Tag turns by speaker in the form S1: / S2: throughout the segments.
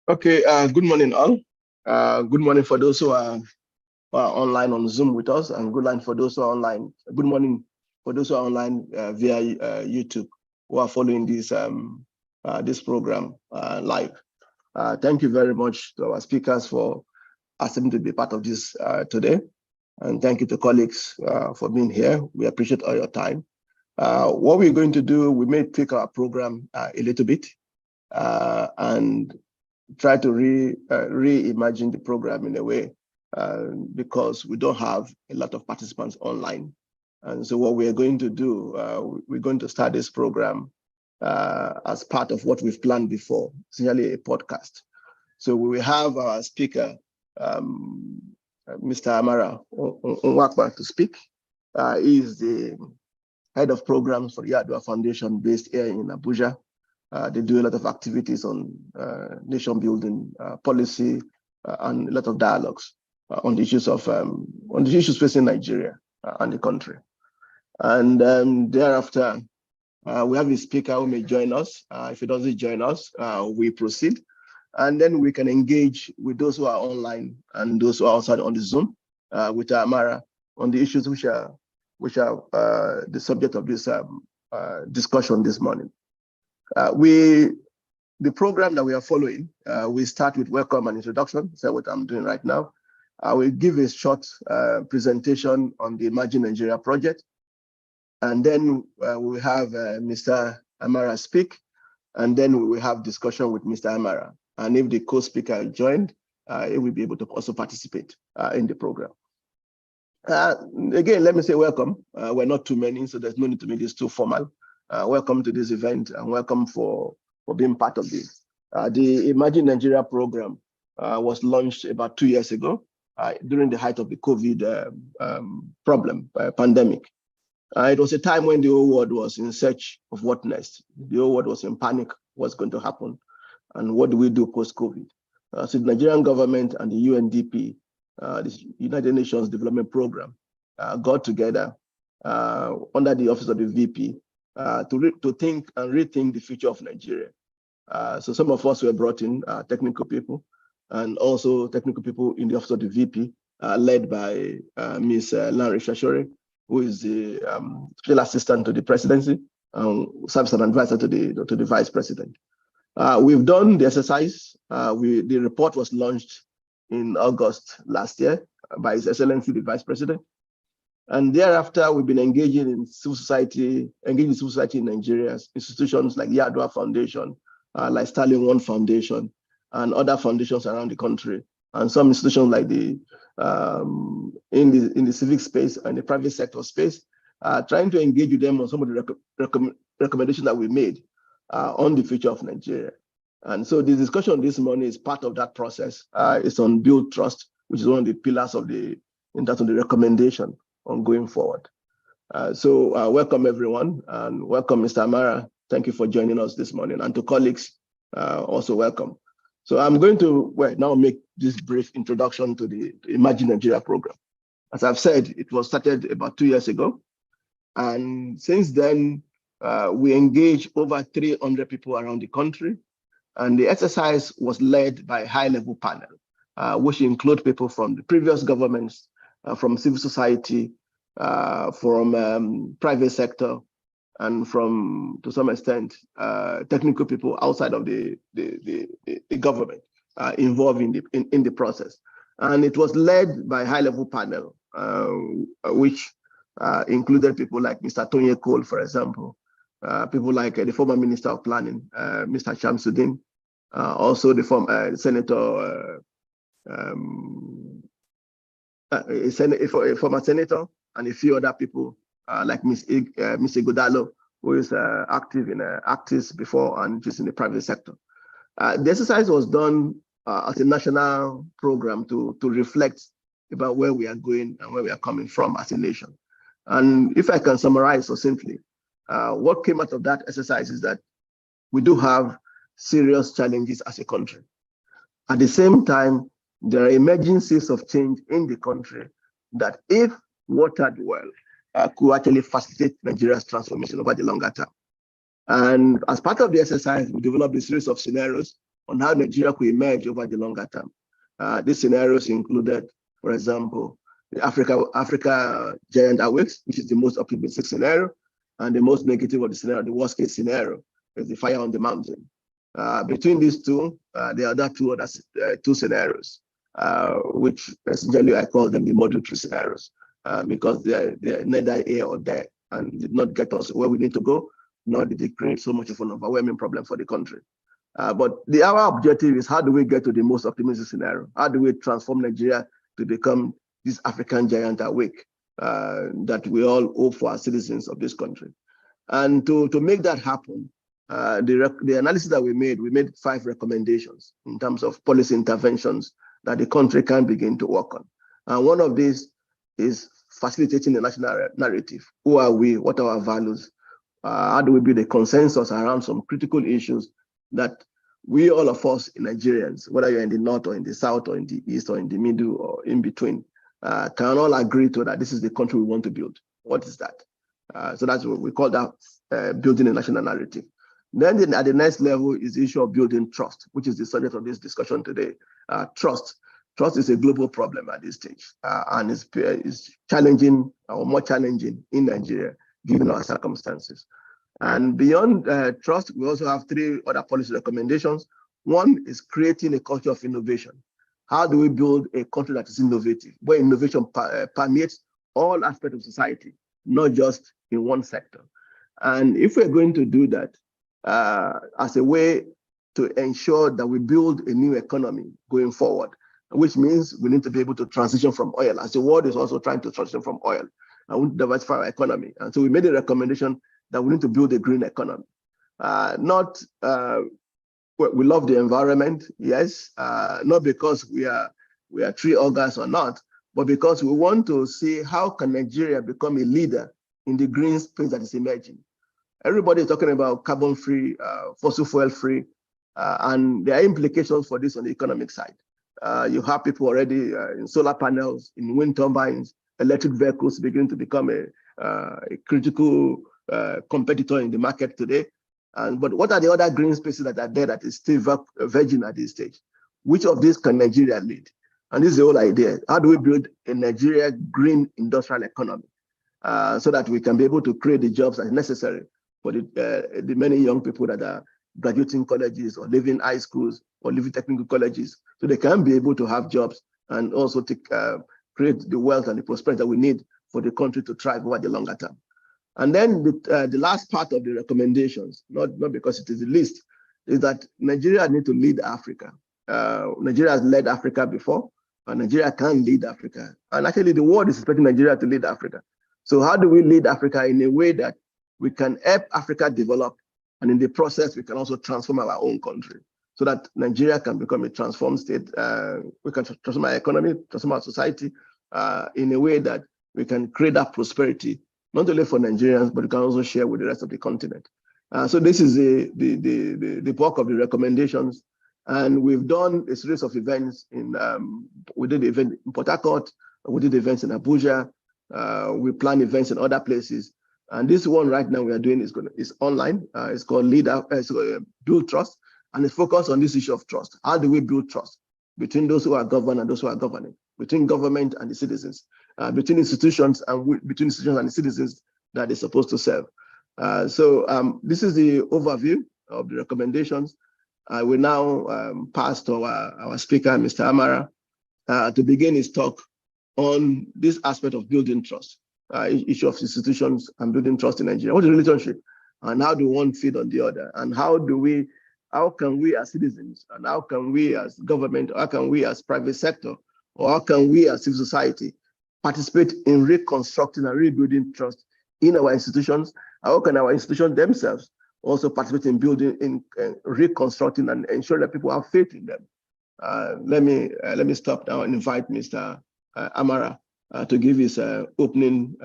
S1: Okay, good morning all. Good morning for those who are online on Zoom with us, and good morning for those who are online. Good morning for those who are online via YouTube who are following this program live. Thank you very much to our speakers for asking to be part of this today, and thank you to colleagues for being here. We appreciate all your time. What we're going to do, we may tweak our program a little bit and try to reimagine the program in a way because we don't have a lot of participants online. And so what we're going to do, we're going to start this program as part of what we've planned before, essentially a podcast. So we will have our speaker, Mr. Amara Onwakba, to speak. He is the head of programs for the Yadua Foundation based here in Abuja. They do a lot of activities on nation building policy and a lot of dialogues on the issues facing Nigeria and the country. And thereafter, we have a speaker who may join us. If he doesn't join us, we proceed. And then we can engage with those who are online and those who are outside on the Zoom with Amara on the issues which are the subject of this discussion this morning. The program that we are following, we start with welcome and introduction. That's what I'm doing right now. I will give a short presentation on the Imagine Nigeria project. And then we will have Mr. Amara speak. And then we will have discussion with Mr. Amara. And if the co-speaker joined, he will be able to also participate in the program. Again, let me say welcome. We're not too many, so there's no need to make this too formal. Welcome to this event and welcome for being part of this. The Imagine Nigeria program was launched about 2 years ago during the height of the COVID pandemic. It was a time when the whole world was in search of what next. The whole world was in panic, what's going to happen, and what do we do post-COVID? So the Nigerian government and the UNDP, the United Nations Development Program, got together under the office of the VP to think and rethink the future of Nigeria. So some of us were brought in, technical people, and also technical people in the office of the VP, led by Ms. Lanre Shashore, who is the special assistant to the presidency, serves as an advisor to the vice president. We've done the exercise. The report was launched in August last year by His Excellency the Vice President. And thereafter, we've been engaging in civil society in Nigeria's institutions like Yadua Foundation, like Sterling One Foundation, and other foundations around the country, and some institutions like in the civic space and the private sector space, trying to engage with them on some of the recommendations that we made on the future of Nigeria. And so the discussion this morning is part of that process. It's on Build Trust, which is one of the pillars in terms of the recommendation on going forward. So welcome everyone, and welcome Mr. Amara. Thank you for joining us this morning, and to colleagues, also welcome. So I'm going to now make this brief introduction to the Imagine Nigeria program. As I've said, it was started about 2 years ago, and since then, we engaged over 300 people around the country, and the exercise was led by a high-level panel, which include people from the previous governments, from civil society, from private sector, and from, to some extent, technical people outside of the government involved in the process. And it was led by a high-level panel, which included people like Mr. Tonye Cole, for example, people like the former Minister of Planning, Mr. Shamsuddin, also the former Senator, a former senator, and a few other people like Ms. Igodalo, who is active in activists before and just in the private sector. The exercise was done as a national program to reflect about where we are going and where we are coming from as a nation. And if I can summarize succinctly, what came out of that exercise is that we do have serious challenges as a country. At the same time, there are emergencies of change in the country that, if watered well, could actually facilitate Nigeria's transformation over the longer term. And as part of the exercise, we developed a series of scenarios on how Nigeria could emerge over the longer term. These scenarios included, for example, the Africa giant awakes, which is the most optimistic scenario, and the most negative of the scenario, the worst case scenario, is the fire on the mountain. Between these two, there are two scenarios, which essentially I call them the moderate scenarios, because they're neither here or there and did not get us where we need to go, nor did they create so much of an overwhelming problem for the country. But our objective is, how do we get to the most optimistic scenario? How do we transform Nigeria to become this African giant awake that we all hope for as citizens of this country? And to make that happen, the analysis that we made 5 recommendations in terms of policy interventions that the country can begin to work on. And one of these is facilitating the national narrative. Who are we? What are our values? How do we build a consensus around some critical issues that we, all of us Nigerians, whether you're in the north or in the south or in the east or in the middle or in between, can all agree to that this is the country we want to build? What is that? So that's what we call that building a national narrative. Then at the next level is the issue of building trust, which is the subject of this discussion today. Trust is a global problem at this stage, and it's challenging or more challenging in Nigeria, given our circumstances. And beyond trust, we also have 3 other policy recommendations. One is creating a culture of innovation. How do we build a country that is innovative, where innovation permeates all aspects of society, not just in one sector? And if we're going to do that as a way to ensure that we build a new economy going forward, which means we need to be able to transition from oil, as the world is also trying to transition from oil, and we diversify our economy. And so we made a recommendation that we need to build a green economy. We love the environment, yes, not because we are tree huggers or not, but because we want to see how can Nigeria become a leader in the green space that is emerging. Everybody is talking about carbon-free, fossil fuel-free, and there are implications for this on the economic side. You have people already in solar panels, in wind turbines, electric vehicles beginning to become a critical competitor in the market today. But what are the other green spaces that are there that is still virgin at this stage? Which of these can Nigeria lead? And this is the whole idea. How do we build a Nigeria green industrial economy so that we can be able to create the jobs that are necessary for the many young people that are graduating colleges or leaving high schools or leaving technical colleges, so they can be able to have jobs and also to create the wealth and the prosperity that we need for the country to thrive over the longer term. And then the last part of the recommendations, not because it is the least, is that Nigeria needs to lead Africa. Nigeria has led Africa before, and Nigeria can lead Africa. And actually, the world is expecting Nigeria to lead Africa. So how do we lead Africa in a way that we can help Africa develop, and in the process, we can also transform our own country so that Nigeria can become a transformed state. We can transform our economy, transform our society in a way that we can create that prosperity, not only for Nigerians, but we can also share with the rest of the continent. So this is the bulk of the recommendations. And we've done a series of events we did the event in Port Harcourt, we did events in Abuja, we plan events in other places. And this one right now we are doing is online. It's called Build Trust, and it's focused on this issue of trust. How do we build trust between those who are governed and those who are governing, between government and the citizens, between institutions and the citizens that they're supposed to serve? So this is the overview of the recommendations. I will now pass to our speaker, Mr. Amara, to begin his talk on this aspect of building trust. Issue of institutions and building trust in Nigeria. What's the relationship, and how do one feed on the other? And how can we as citizens, and how can we as government, how can we as private sector, or how can we as civil society participate in reconstructing and rebuilding trust in our institutions? How can our institutions themselves also participate in building, in reconstructing and ensuring that people have faith in them? Let me stop now and invite Mr. Amara to give his opening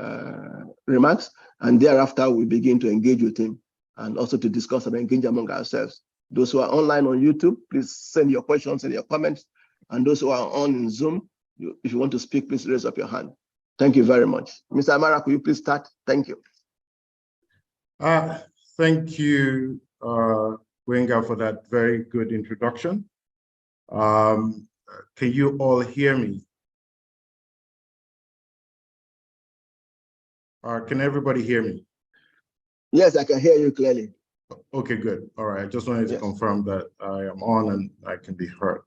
S1: remarks, and thereafter we begin to engage with him and also to discuss and engage among ourselves. Those who are online on YouTube, please send your questions and your comments, and those who are on Zoom, if you want to speak, please raise up your hand. Thank you very much. Mr. Amara, could you please start? Thank you.
S2: Thank you, Wenga, for that very good introduction. Can you all hear me? Can everybody hear me?
S1: Yes, I can hear you clearly.
S2: Okay, good. All right. I just wanted to confirm that I am on and I can be heard.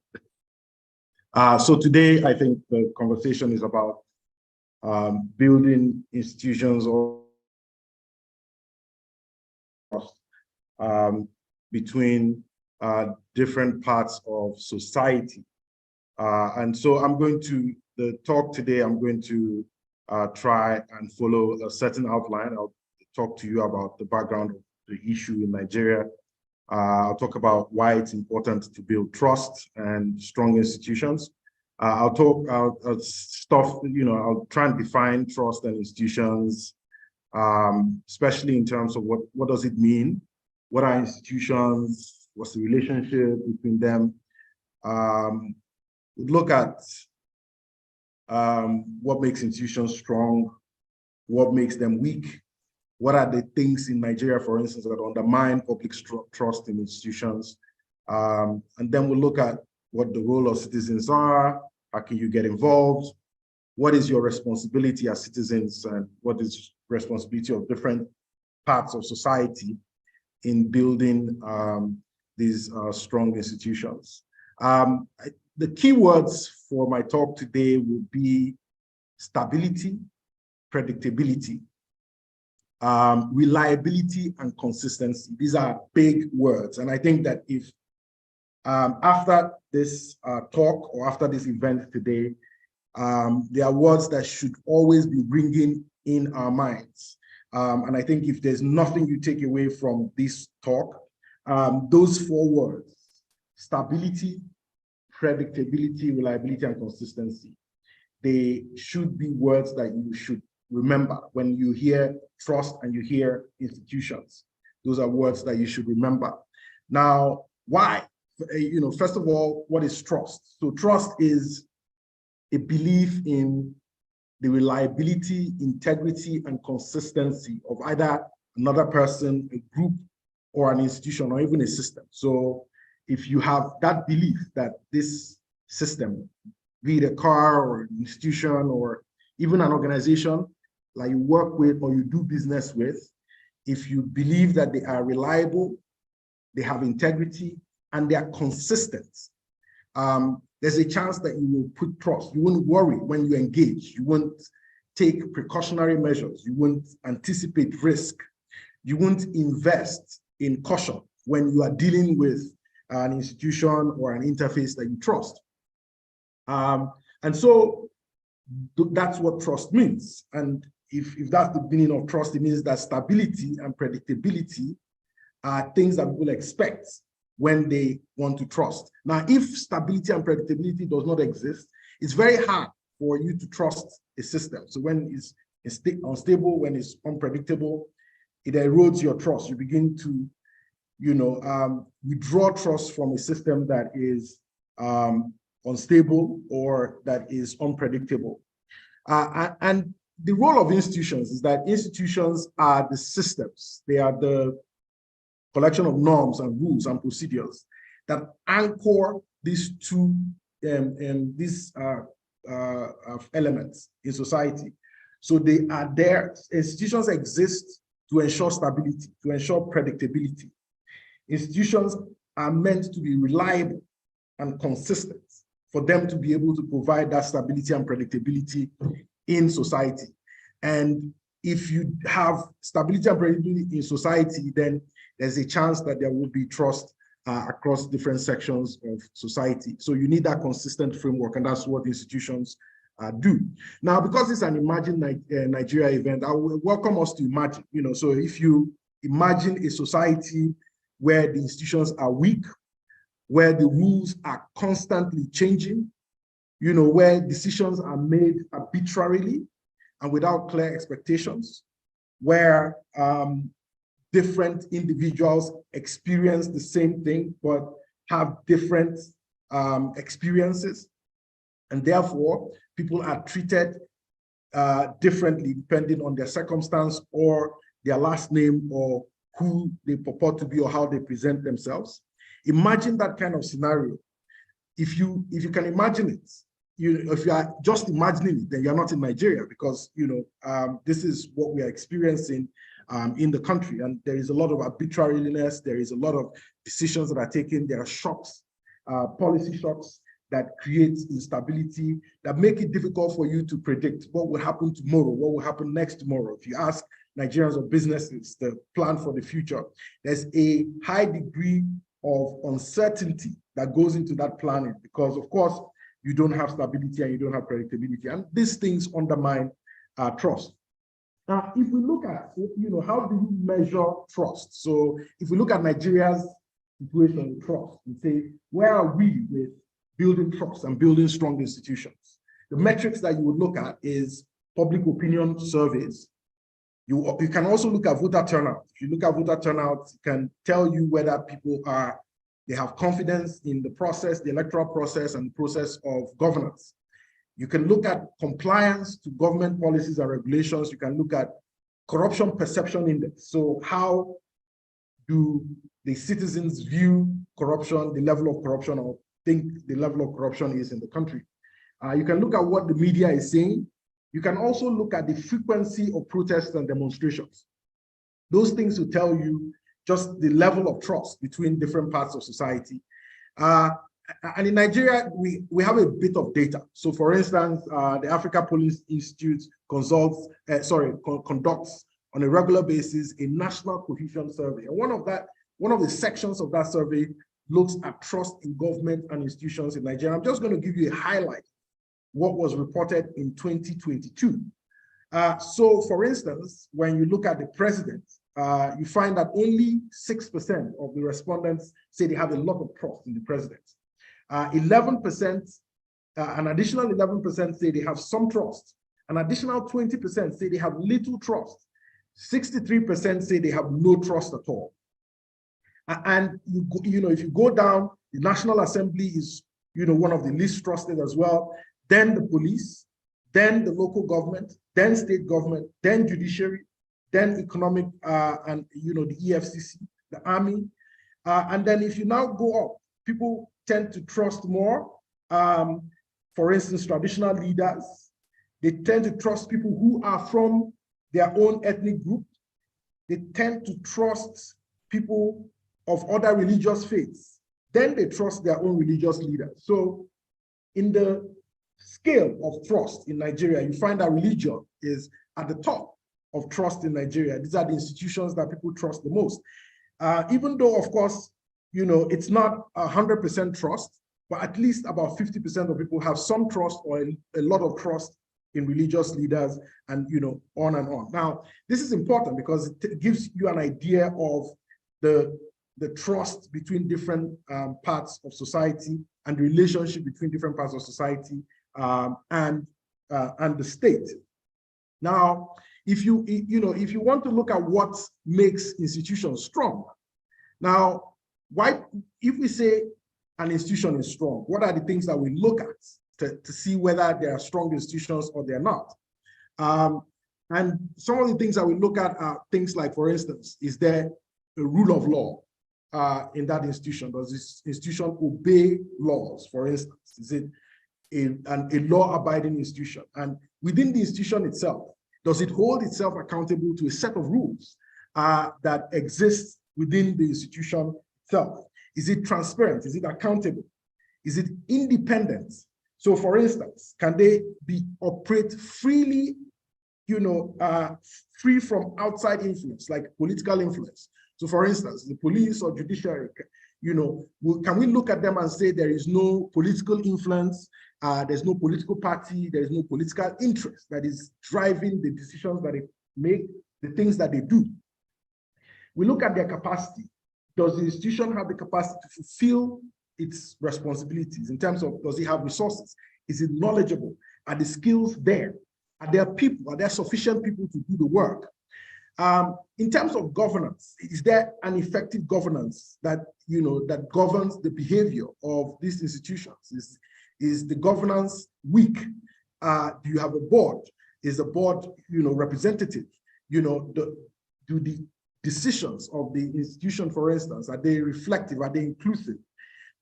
S2: So today, I think the conversation is about building institutions between different parts of society. And so I'm going to, the talk today, I'm going to try and follow a certain outline. I'll talk to you about the background of the issue in Nigeria. I'll talk about why it's important to build trust and strong institutions. I'll try and define trust and institutions, especially in terms of what does it mean? What are institutions? What's the relationship between them? We'll look at what makes institutions strong, what makes them weak, what are the things in Nigeria, for instance, that undermine public trust in institutions. And then we'll look at what the role of citizens are, how can you get involved, what is your responsibility as citizens, and what is responsibility of different parts of society in building these strong institutions. The key words for my talk today will be stability, predictability, reliability, and consistency. These are big words. And I think that if after this talk or after this event today, there are words that should always be ringing in our minds. And I think if there's nothing you take away from this talk, those four words, stability, predictability, reliability, and consistency, they should be words that you should remember when you hear trust and you hear institutions. Those are words that you should remember. Now, why? First of all, what is trust? So trust is a belief in the reliability, integrity, and consistency of either another person, a group, or an institution, or even a system. So if you have that belief that this system, be it a car or an institution or even an organization that you work with or you do business with, if you believe that they are reliable, they have integrity, and they are consistent, there's a chance that you will put trust. You won't worry when you engage. You won't take precautionary measures. You won't anticipate risk. You won't invest in caution when you are dealing with an institution or an interface that you trust. And so that's what trust means. And if that's the meaning of trust, it means that stability and predictability are things that people expect when they want to trust. Now, if stability and predictability does not exist, it's very hard for you to trust a system. So when it's unstable, when it's unpredictable, it erodes your trust. You begin to, withdraw trust from a system that is unstable or that is unpredictable. And the role of institutions is that institutions are the systems. They are the collection of norms and rules and procedures that anchor these two elements in society. So they are there. Institutions exist to ensure stability, to ensure predictability. Institutions are meant to be reliable and consistent for them to be able to provide that stability and predictability in society. And if you have stability and predictability in society, then there's a chance that there will be trust across different sections of society. So you need that consistent framework, and that's what institutions do. Now, because it's an Imagine Nigeria event, I will welcome us to imagine, so if you imagine a society where the institutions are weak, where the rules are constantly changing, where decisions are made arbitrarily and without clear expectations, where different individuals experience the same thing but have different experiences, and therefore people are treated differently depending on their circumstance or their last name or who they purport to be or how they present themselves. Imagine that kind of scenario. If you can imagine it, if you are just imagining it, then you're not in Nigeria, because this is what we are experiencing in the country, and there is a lot of arbitrariness. There is a lot of decisions that are taken. There are shocks, policy shocks that create instability, that make it difficult for you to predict what will happen tomorrow, what will happen next tomorrow. If you ask Nigerians or businesses the plan for the future, there's a high degree of uncertainty that goes into that planning, because of course you don't have stability and you don't have predictability, and these things undermine trust. Now, if we look at, how do you measure trust? So if we look at Nigeria's situation with trust and say, where are we with building trust and building strong institutions? The metrics that you would look at is public opinion surveys. You can also look at voter turnout. If you look at voter turnout, it can tell you whether people they have confidence in the process, the electoral process, and the process of governance. You can look at compliance to government policies and regulations. You can look at corruption perception index. So how do the citizens view corruption, the level of corruption, or think the level of corruption is in the country? You can look at what the media is saying. You can also look at the frequency of protests and demonstrations. Those things will tell you just the level of trust between different parts of society. And in Nigeria, we have a bit of data. So for instance, the Africa Police Institute conducts on a regular basis a national cohesion survey. And one of the sections of that survey looks at trust in government and institutions in Nigeria. I'm just going to give you a highlight what was reported in 2022. So for instance, when you look at the president, you find that only 6% of the respondents say they have a lot of trust in the president. 11%, an additional 11% say they have some trust. An additional 20% say they have little trust. 63% say they have no trust at all. And if you go down, the National Assembly is one of the least trusted as well. Then the police, then the local government, then state government, then judiciary, then economic, and the EFCC, the army. And then if you now go up, people tend to trust more. For instance, traditional leaders, they tend to trust people who are from their own ethnic group. They tend to trust people of other religious faiths. Then they trust their own religious leaders. So in the scale of trust in Nigeria, you find that religion is at the top of trust in Nigeria. These are the institutions that people trust the most. Even though, of course, it's not 100% trust, but at least about 50% of people have some trust or a lot of trust in religious leaders, and on and on. Now, this is important because it gives you an idea of the trust between different parts of society and the relationship between different parts of society and the state. Now, if you want to look at what makes institutions strong, now, if we say an institution is strong, what are the things that we look at to see whether they are strong institutions or they're not? And some of the things that we look at are things like, for instance, is there a rule of law in that institution? Does this institution obey laws, for instance? Is it a law-abiding institution? And within the institution itself, does it hold itself accountable to a set of rules that exist within the institution itself? Is it transparent? Is it accountable? Is it independent? So for instance, can they operate freely, free from outside influence, like political influence? So for instance, the police or judiciary, can we look at them and say there is no political influence, there's no political party, there's no political interest that is driving the decisions that they make, the things that they do? We look at their capacity. Does the institution have the capacity to fulfill its responsibilities in terms of, does it have resources? Is it knowledgeable? Are the skills there? Are there people? Are there sufficient people to do the work? In terms of governance, is there an effective governance that that governs the behavior of these institutions? Is the governance weak? Do you have a board? Is the board representative? Do the decisions of the institution, for instance, are they reflective? Are they inclusive?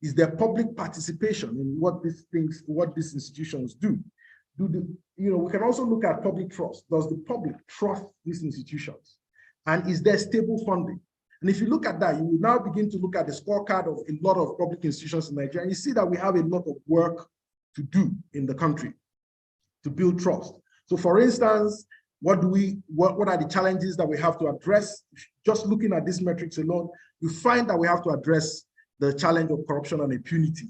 S2: Is there public participation in what these institutions do? We can also look at public trust. Does the public trust these institutions? And is there stable funding? And if you look at that, you will now begin to look at the scorecard of a lot of public institutions in Nigeria. And you see that we have a lot of work to do in the country to build trust. So for instance, what are the challenges that we have to address? Just looking at these metrics alone, you find that we have to address the challenge of corruption and impunity.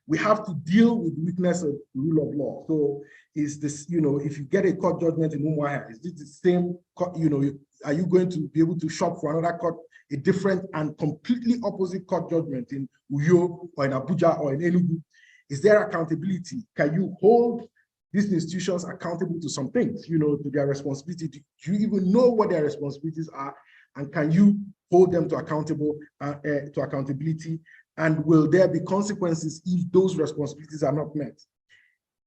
S2: We have to deal with the weakness of the rule of law. So is this, if you get a court judgment in Umuahia, is this the same, are you going to be able to shop for another court, a different and completely opposite court judgment in Uyo or in Abuja or in Enugu? Is there accountability? Can you hold these institutions accountable to some things, to their responsibility? Do you even know what their responsibilities are? And can you hold them to accountability? And will there be consequences if those responsibilities are not met?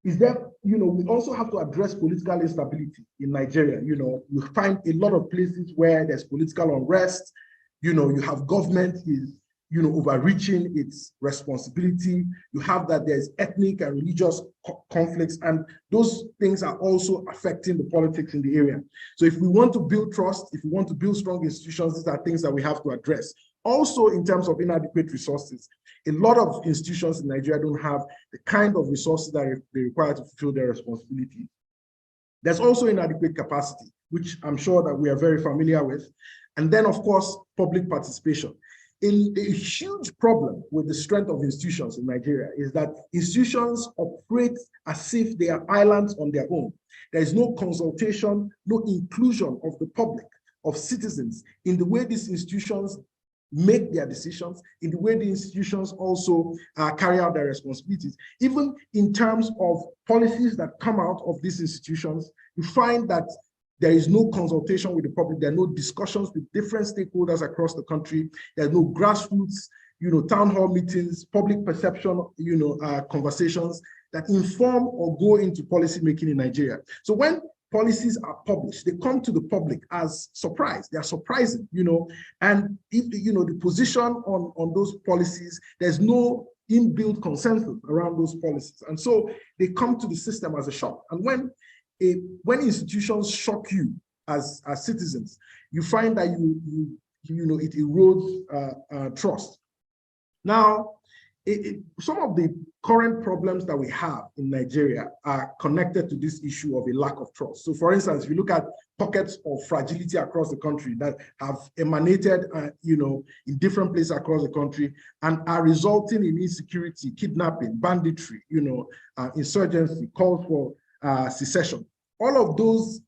S2: Is there, we also have to address political instability in Nigeria. You find a lot of places where there's political unrest. You have government is, overreaching its responsibility. You have that there's ethnic and religious conflicts, and those things are also affecting the politics in the area. So if we want to build trust, if we want to build strong institutions, these are things that we have to address. Also, in terms of inadequate resources, a lot of institutions in Nigeria don't have the kind of resources that they require to fulfill their responsibilities. There's also inadequate capacity, which I'm sure that we are very familiar with. And then, of course, public participation. A huge problem with the strength of institutions in Nigeria is that institutions operate as if they are islands on their own. There is no consultation, no inclusion of the public, of citizens, in the way these institutions make their decisions, in the way the institutions also carry out their responsibilities. Even in terms of policies that come out of these institutions, you find that there is no consultation with the public. There are no discussions with different stakeholders across the country. There's no grassroots, town hall meetings, public perception, conversations that inform or go into policy making in Nigeria. So when policies are published, they come to the public as surprise. They are surprising, and if the position on those policies, there's no inbuilt consensus around those policies. And so they come to the system as a shock. And when institutions shock you as citizens, you find that it erodes trust. Now, some of the current problems that we have in Nigeria are connected to this issue of a lack of trust. So, for instance, if you look at pockets of fragility across the country that have emanated, in different places across the country and are resulting in insecurity, kidnapping, banditry, insurgency, calls for secession. All of those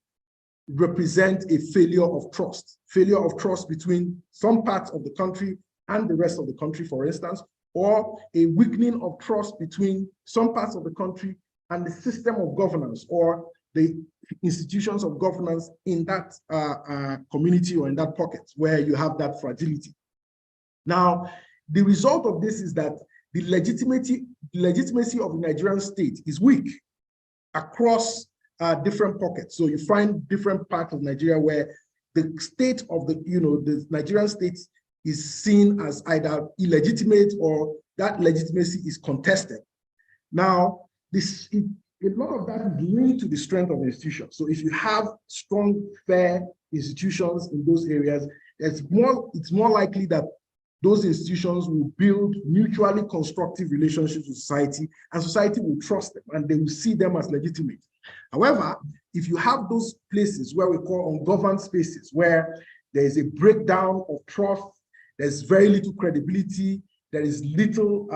S2: represent a failure of trust between some parts of the country and the rest of the country, for instance, or a weakening of trust between some parts of the country and the system of governance or the institutions of governance in that community or in that pocket where you have that fragility. Now, the result of this is that the legitimacy of the Nigerian state is weak across different pockets. So you find different parts of Nigeria where the state of the Nigerian state is seen as either illegitimate or that legitimacy is contested. Now, a lot of that is linked to the strength of the institutions. So if you have strong, fair institutions in those areas, it's more likely that those institutions will build mutually constructive relationships with society, and society will trust them and they will see them as legitimate. However, if you have those places where we call ungoverned spaces, where there is a breakdown of trust, there's very little credibility, there is little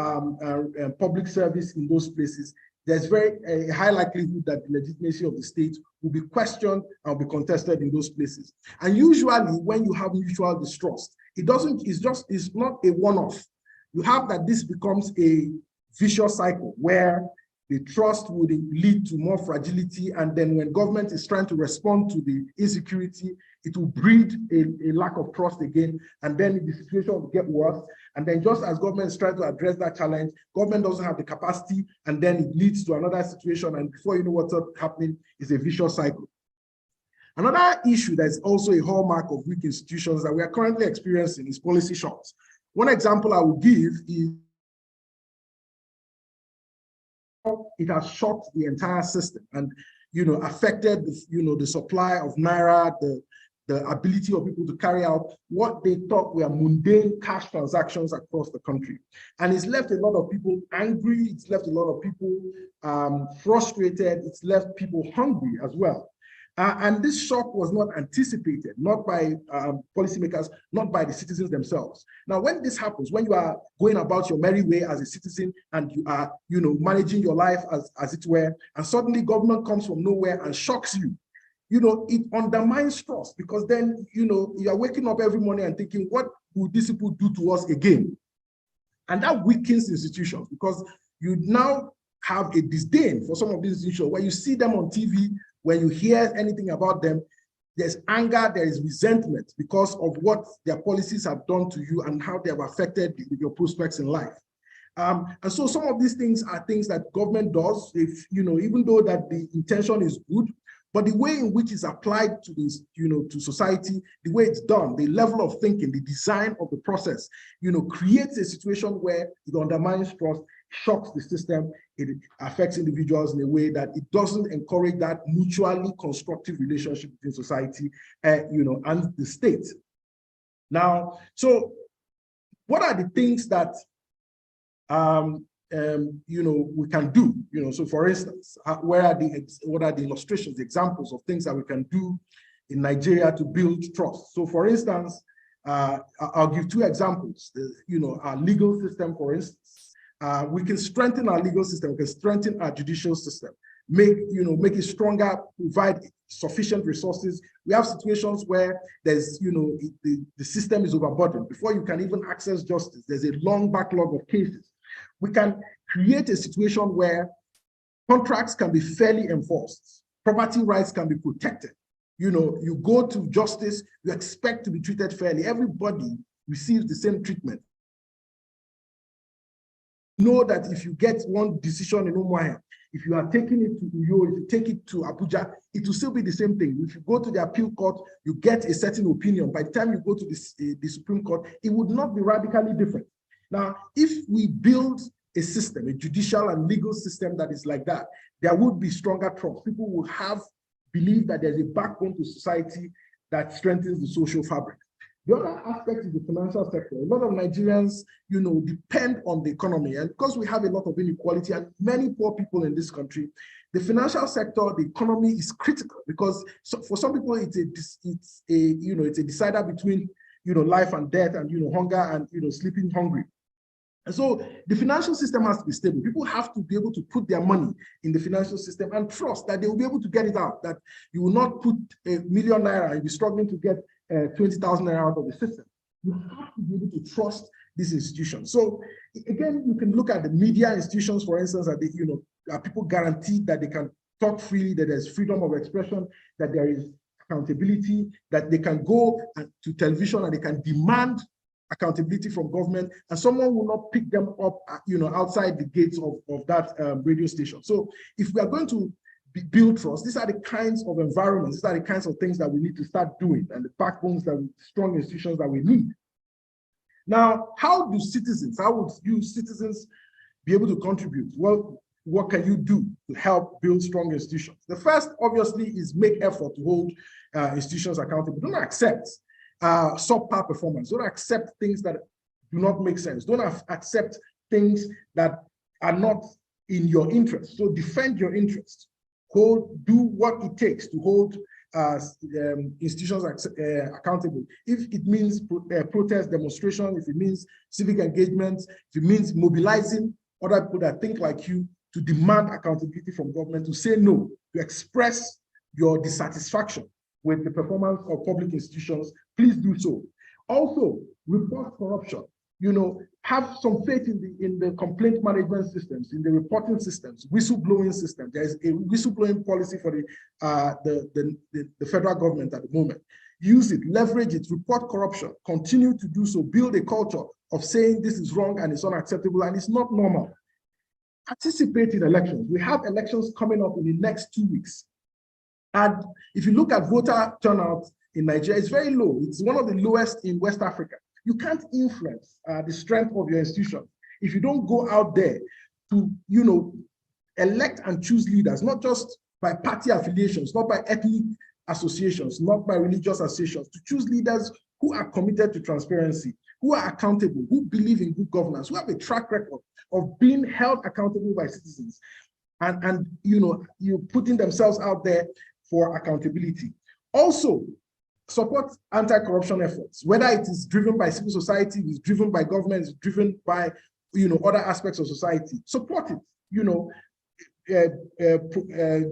S2: public service in those places, there's a high likelihood that the legitimacy of the state will be questioned and will be contested in those places. And usually when you have mutual distrust, it's not a one-off. You have that this becomes a vicious cycle where the trust would lead to more fragility, and then when government is trying to respond to the insecurity, it will breed a lack of trust again, and then the situation will get worse. And then just as government is trying to address that challenge, government doesn't have the capacity, and then it leads to another situation, and before you know what's happening, it's a vicious cycle. Another issue that's also a hallmark of weak institutions that we are currently experiencing is policy shocks. One example I will give is it has shocked the entire system and affected the supply of naira, the ability of people to carry out what they thought were mundane cash transactions across the country. And it's left a lot of people angry, it's left a lot of people frustrated, it's left people hungry as well. And this shock was not anticipated, not by policymakers, not by the citizens themselves. Now, when this happens, when you are going about your merry way as a citizen and you are, managing your life as it were, and suddenly government comes from nowhere and shocks you, it undermines trust, because then, you are waking up every morning and thinking, what will these people do to us again? And that weakens institutions, because you now have a disdain for some of these institutions. When you see them on TV, when you hear anything about them, there's anger, there is resentment because of what their policies have done to you and how they have affected your prospects in life. And so some of these things are things that government does, if even though that the intention is good, but the way in which it's applied to this, to society, the way it's done, the level of thinking, the design of the process, creates a situation where it undermines trust, shocks the system, it affects individuals in a way that it doesn't encourage that mutually constructive relationship between society, and the state. Now, so what are the things that we can do? So for instance, what are the illustrations, the examples of things that we can do in Nigeria to build trust? So for instance, I'll give two examples. Our legal system, for instance. We can strengthen our legal system, we can strengthen our judicial system, make it stronger, provide sufficient resources. We have situations where there's, the system is overburdened. Before you can even access justice, there's a long backlog of cases. We can create a situation where contracts can be fairly enforced, property rights can be protected. You go to justice, you expect to be treated fairly. Everybody receives the same treatment. Know that if you get one decision in Umuahia, if you are taking it to Uyo, if you take it to Abuja, it will still be the same thing. If you go to the appeal court, you get a certain opinion. By the time you go to the Supreme Court, it would not be radically different. Now, if we build a system, a judicial and legal system that is like that, there would be stronger trust. People will believe that there's a backbone to society that strengthens the social fabric. The other aspect is the financial sector. A lot of Nigerians, depend on the economy, and because we have a lot of inequality and many poor people in this country, the financial sector, the economy is critical, because for some people it's a decider between life and death, and hunger and sleeping hungry. And so the financial system has to be stable. People have to be able to put their money in the financial system and trust that they will be able to get it out, that you will not put ₦1 million and you'll be struggling to get 20,000 naira out of the system. You have to be able to trust these institutions. So again, you can look at the media institutions, for instance, that are people guaranteed that they can talk freely, that there's freedom of expression, that there is accountability, that they can go to television and they can demand accountability from government, and someone will not pick them up, outside the gates of that radio station. So if we are going to build trust, these are the kinds of environments, these are the kinds of things that we need to start doing, and the backbones, strong institutions that we need. Now, how would you citizens be able to contribute? Well, what can you do to help build strong institutions? The first, obviously, is make effort to hold institutions accountable. Don't accept subpar performance. Don't accept things that do not make sense. Don't accept things that are not in your interest. So defend your interest. Do what it takes to hold institutions accountable. If it means protest, demonstration, if it means civic engagement, if it means mobilizing other people that think like you to demand accountability from government, to say no, to express your dissatisfaction with the performance of public institutions, please do so. Also, report corruption. Have some faith in the complaint management systems, in the reporting systems, whistleblowing systems. There is a whistleblowing policy for the federal government at the moment. Use it, leverage it, report corruption, continue to do so, build a culture of saying this is wrong and it's unacceptable and it's not normal. Participate in elections. We have elections coming up in the next 2 weeks. And if you look at voter turnout in Nigeria, it's very low. It's one of the lowest in West Africa. You can't influence the strength of your institution if you don't go out there to, elect and choose leaders, not just by party affiliations, not by ethnic associations, not by religious associations, to choose leaders who are committed to transparency, who are accountable, who believe in good governance, who have a track record of being held accountable by citizens, and you putting themselves out there for accountability. Also, support anti-corruption efforts, whether it is driven by civil society, it's driven by government, it's driven by other aspects of society. Support it.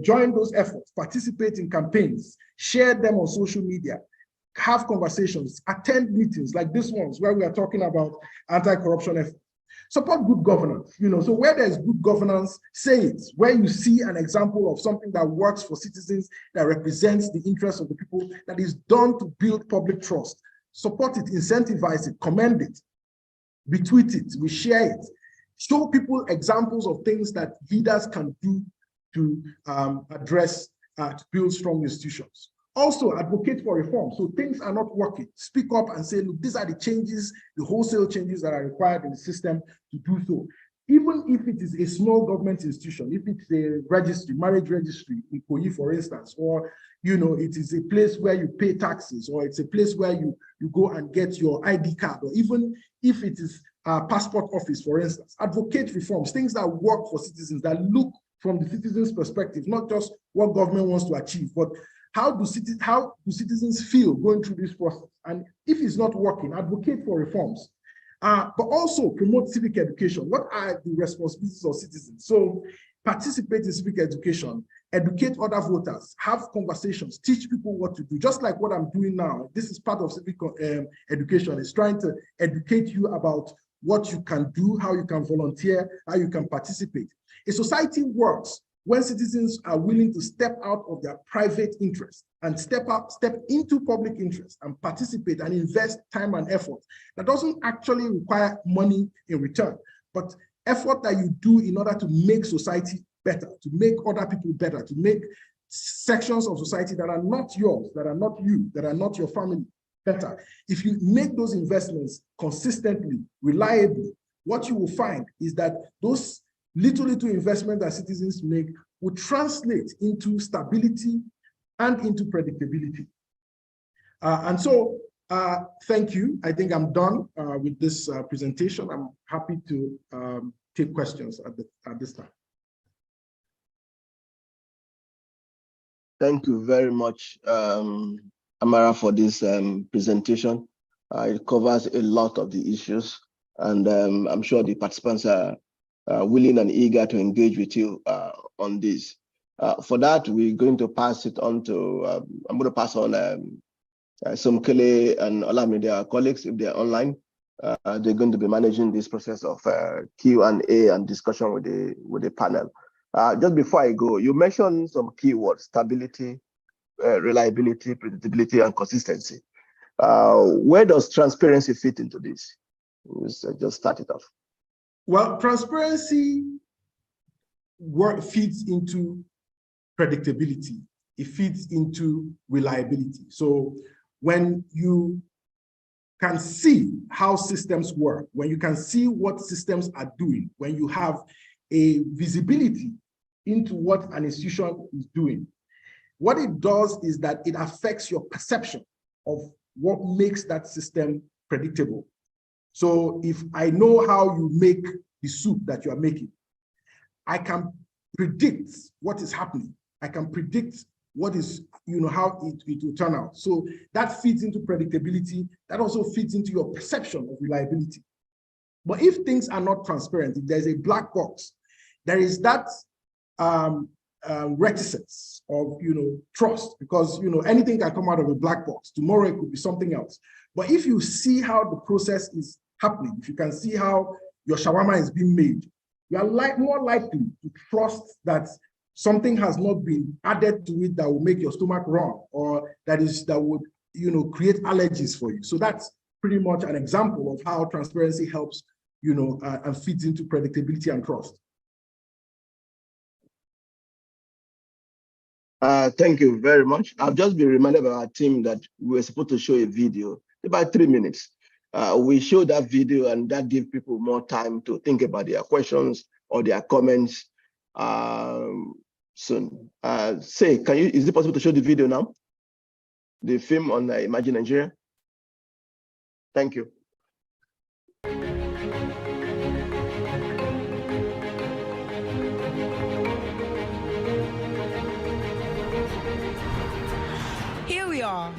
S2: Join those efforts, participate in campaigns, share them on social media, have conversations, attend meetings like this ones where we are talking about anti-corruption efforts. Support good governance, so where there's good governance, say it. Where you see an example of something that works for citizens, that represents the interests of the people, that is done to build public trust, support it, incentivize it, commend it, retweet it, we share it. Show people examples of things that leaders can do to address, to build strong institutions. Also, advocate for reform. So things are not working. Speak up and say, look, these are the changes, the wholesale changes that are required in the system to do so. Even if it is a small government institution, if it's a registry, marriage registry, in Ikoyi, for instance, or it is a place where you pay taxes, or it's a place where you go and get your ID card, or even if it is a passport office, for instance, advocate reforms, things that work for citizens, that look from the citizens' perspective, not just what government wants to achieve, but how do citizens feel going through this process? And if it's not working, advocate for reforms. But also promote civic education. What are the responsibilities of citizens? So participate in civic education, educate other voters, have conversations, teach people what to do, just like what I'm doing now. This is part of civic education. It's trying to educate you about what you can do, how you can volunteer, how you can participate. A society works when citizens are willing to step out of their private interest and step into public interest and participate and invest time and effort. That doesn't actually require money in return, but effort that you do in order to make society better, to make other people better, to make sections of society that are not yours, that are not you, that are not your family better. If you make those investments consistently, reliably, what you will find is that those little investment that citizens make will translate into stability and into predictability. Thank you. I think I'm done with this presentation. I'm happy to take questions at this time.
S1: Thank you very much, Amara, for this presentation. It covers a lot of the issues, and I'm sure the participants are willing and eager to engage with you on this. For that, we're going to pass it on to, I'm going to pass on Somkele and Olamide, our colleagues, if they're online. They're going to be managing this process of Q&A and discussion with the panel. Just before I go, you mentioned some keywords: stability, reliability, predictability, and consistency. Where does transparency fit into this? Let's just start it off.
S2: Well, transparency feeds into predictability. It feeds into reliability. So when you can see how systems work, when you can see what systems are doing, when you have a visibility into what an institution is doing, what it does is that it affects your perception of what makes that system predictable. So if I know how you make the soup that you are making, I can predict what is happening. I can predict what is, how it will turn out. So that feeds into predictability. That also feeds into your perception of reliability. But if things are not transparent, if there's a black box, there is that reticence of, trust, because, anything can come out of a black box. Tomorrow it could be something else. But if you see how the process is happening, if you can see how your shawarma is being made, you are more likely to trust that something has not been added to it that will make your stomach run, or that would create allergies for you. So that's pretty much an example of how transparency helps, and feeds into predictability and trust.
S1: Thank you very much. I've just been reminded by our team that we were supposed to show a video, about 3 minutes. We show that video and that gives people more time to think about their questions or their comments soon. Is it possible to show the video now? The film on Imagine Nigeria? Thank you.
S3: Here we are,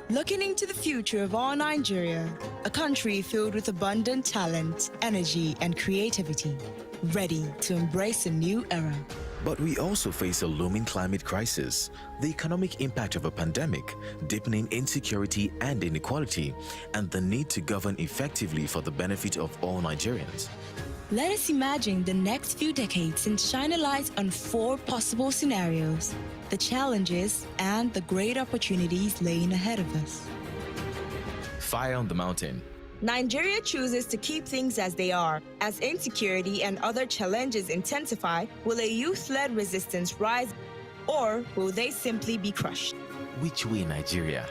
S3: looking into the future of our Nigeria, a country filled with abundant talent, energy, and creativity, ready to embrace a new era.
S4: But we also face a looming climate crisis, the economic impact of a pandemic, deepening insecurity and inequality, and the need to govern effectively for the benefit of all Nigerians.
S3: Let us imagine the next few decades and shine a light on 4 possible scenarios, the challenges and the great opportunities laying ahead of us.
S4: Fire on the mountain.
S3: Nigeria chooses to keep things as they are. As insecurity and other challenges intensify, will a youth-led resistance rise, or will they simply be crushed?
S4: Which way, Nigeria?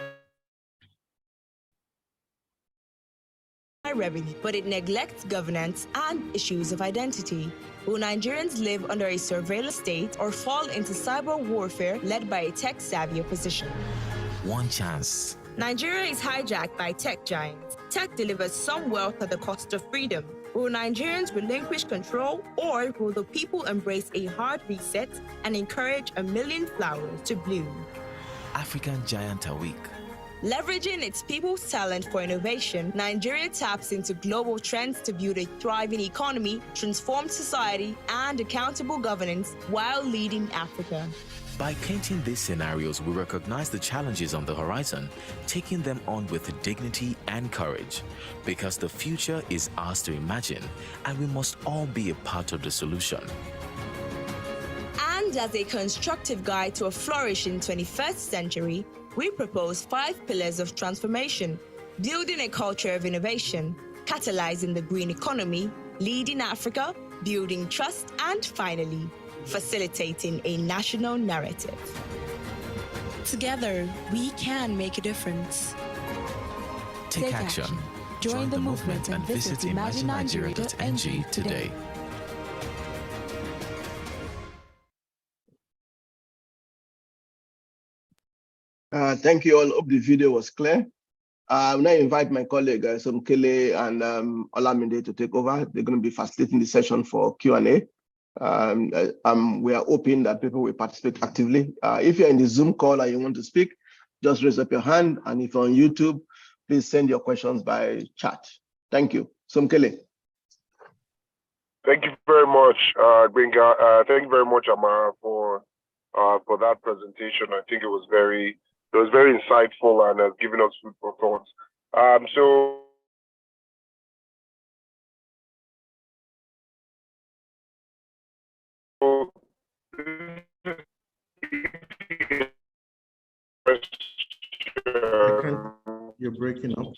S3: Revenue, but it neglects governance and issues of identity. Will Nigerians live under a surveillance state or fall into cyber warfare led by a tech-savvy opposition?
S4: One chance.
S3: Nigeria is hijacked by tech giants. Tech delivers some wealth at the cost of freedom. Will Nigerians relinquish control, or will the people embrace a hard reset and encourage a million flowers to bloom?
S4: African giant are weak.
S3: Leveraging its people's talent for innovation, Nigeria taps into global trends to build a thriving economy, transform society, and accountable governance while leading Africa.
S4: By painting these scenarios, we recognize the challenges on the horizon, taking them on with dignity and courage. Because the future is ours to imagine, and we must all be a part of the solution.
S3: And as a constructive guide to a flourishing 21st century, we propose 5 pillars of transformation: building a culture of innovation, catalyzing the green economy, leading Africa, building trust, and finally, facilitating a national narrative. Together, we can make a difference.
S4: Take action. Join the movement and visit imaginenigeria.ng today.
S1: Thank you all. Hope the video was clear. I will now invite my colleague, Somkele and Olamide to take over. They're going to be facilitating the session for Q&A. We are hoping that people will participate actively. If you're in the Zoom call and you want to speak, just raise up your hand. And if you're on YouTube, please send your questions by chat. Thank you. Somkele.
S5: Thank you very much, Gbenga. Thank you very much, Amara, for that presentation. I think it was very insightful and has given us food for thought. So
S2: You're breaking up.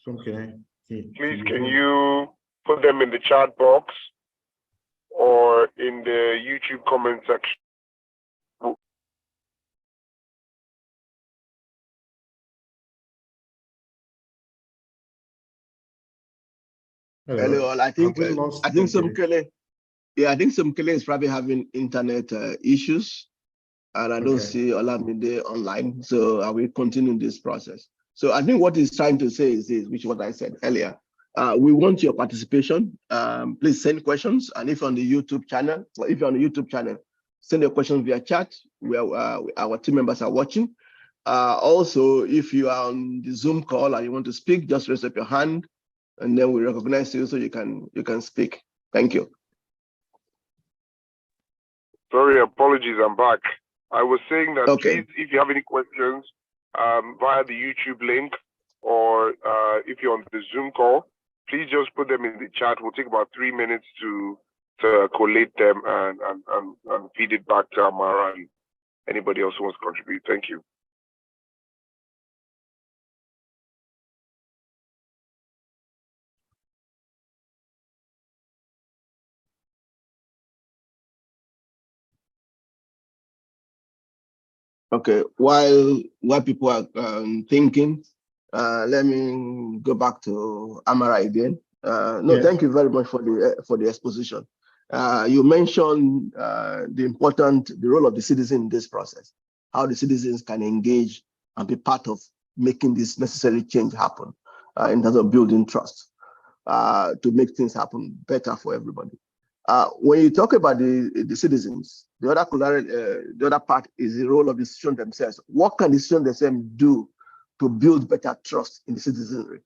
S2: Okay.
S5: Please, can you put them in the chat box or in the YouTube comment section?
S1: Hello, all. I think Somkele. Yeah, I think Somkele is probably having internet issues, and I don't see Olamide online. So I will continue this process. So I think what he's trying to say is this, which is what I said earlier. We want your participation. Please send questions, and if you're on the YouTube channel, send your questions via chat, where our team members are watching. Also, if you are on the Zoom call and you want to speak, just raise up your hand, and then we recognize you so you can speak. Thank you.
S5: Sorry, apologies, I'm back. I was saying that please, if you have any questions via the YouTube link, or if you're on the Zoom call, please just put them in the chat. We'll take about 3 minutes to collate them and feed it back to Amara and anybody else who wants to contribute. Thank you.
S1: Okay, while people are thinking, let me go back to Amara again. Thank you very much for the exposition. You mentioned the role of the citizen in this process, how the citizens can engage and be part of making this necessary change happen in terms of building trust to make things happen better for everybody. When you talk about the citizens, the other part is the role of the institutions themselves. What can the institutions themselves do to build better trust in the citizenry?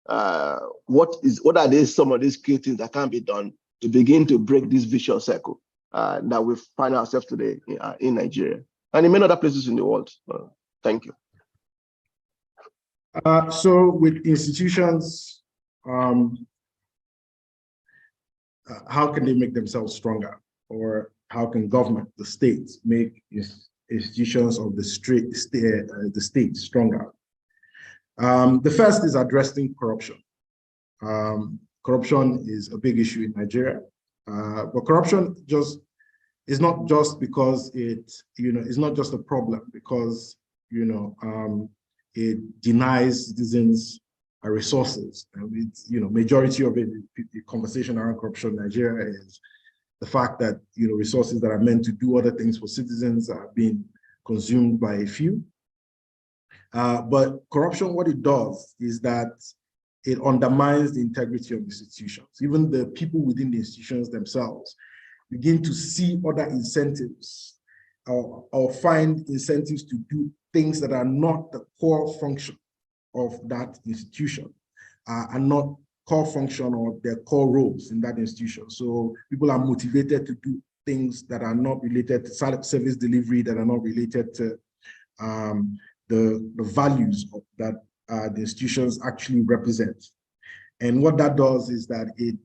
S1: What are some of these key things that can be done to begin to break this vicious circle that we find ourselves today in Nigeria and in many other places in the world? Thank you.
S2: So with institutions, how can they make themselves stronger? Or how can government, the state, make institutions of the state stronger? The first is addressing corruption. Corruption is a big issue in Nigeria, but corruption is not just because it's not just a problem because it denies citizens resources. And it's, majority of it, the conversation around corruption in Nigeria is the fact that resources that are meant to do other things for citizens are being consumed by a few. But corruption, what it does is that it undermines the integrity of institutions. Even the people within the institutions themselves begin to see other incentives or find incentives to do things that are not the core function of that institution and not core function or their core roles in that institution. So people are motivated to do things that are not related to service delivery, that are not related to the values of that the institutions actually represent. And what that does is that it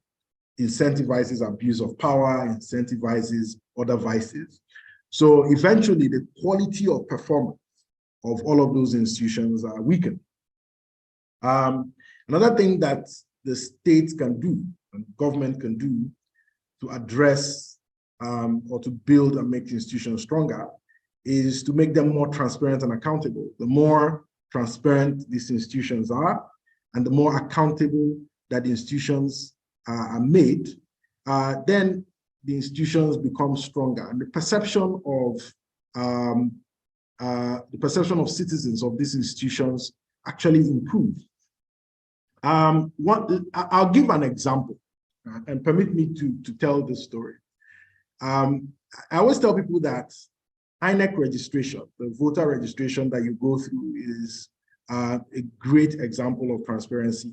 S2: incentivizes abuse of power, incentivizes other vices. So eventually the quality of performance of all of those institutions are weakened. Another thing that the state can do and government can do to address or to build and make institutions stronger is to make them more transparent and accountable. The more transparent these institutions are and the more accountable that the institutions are made, then the institutions become stronger. And the perception of citizens of these institutions actually improve. I'll give an example and permit me to tell this story. I always tell people that INEC registration, the voter registration that you go through, is a great example of transparency.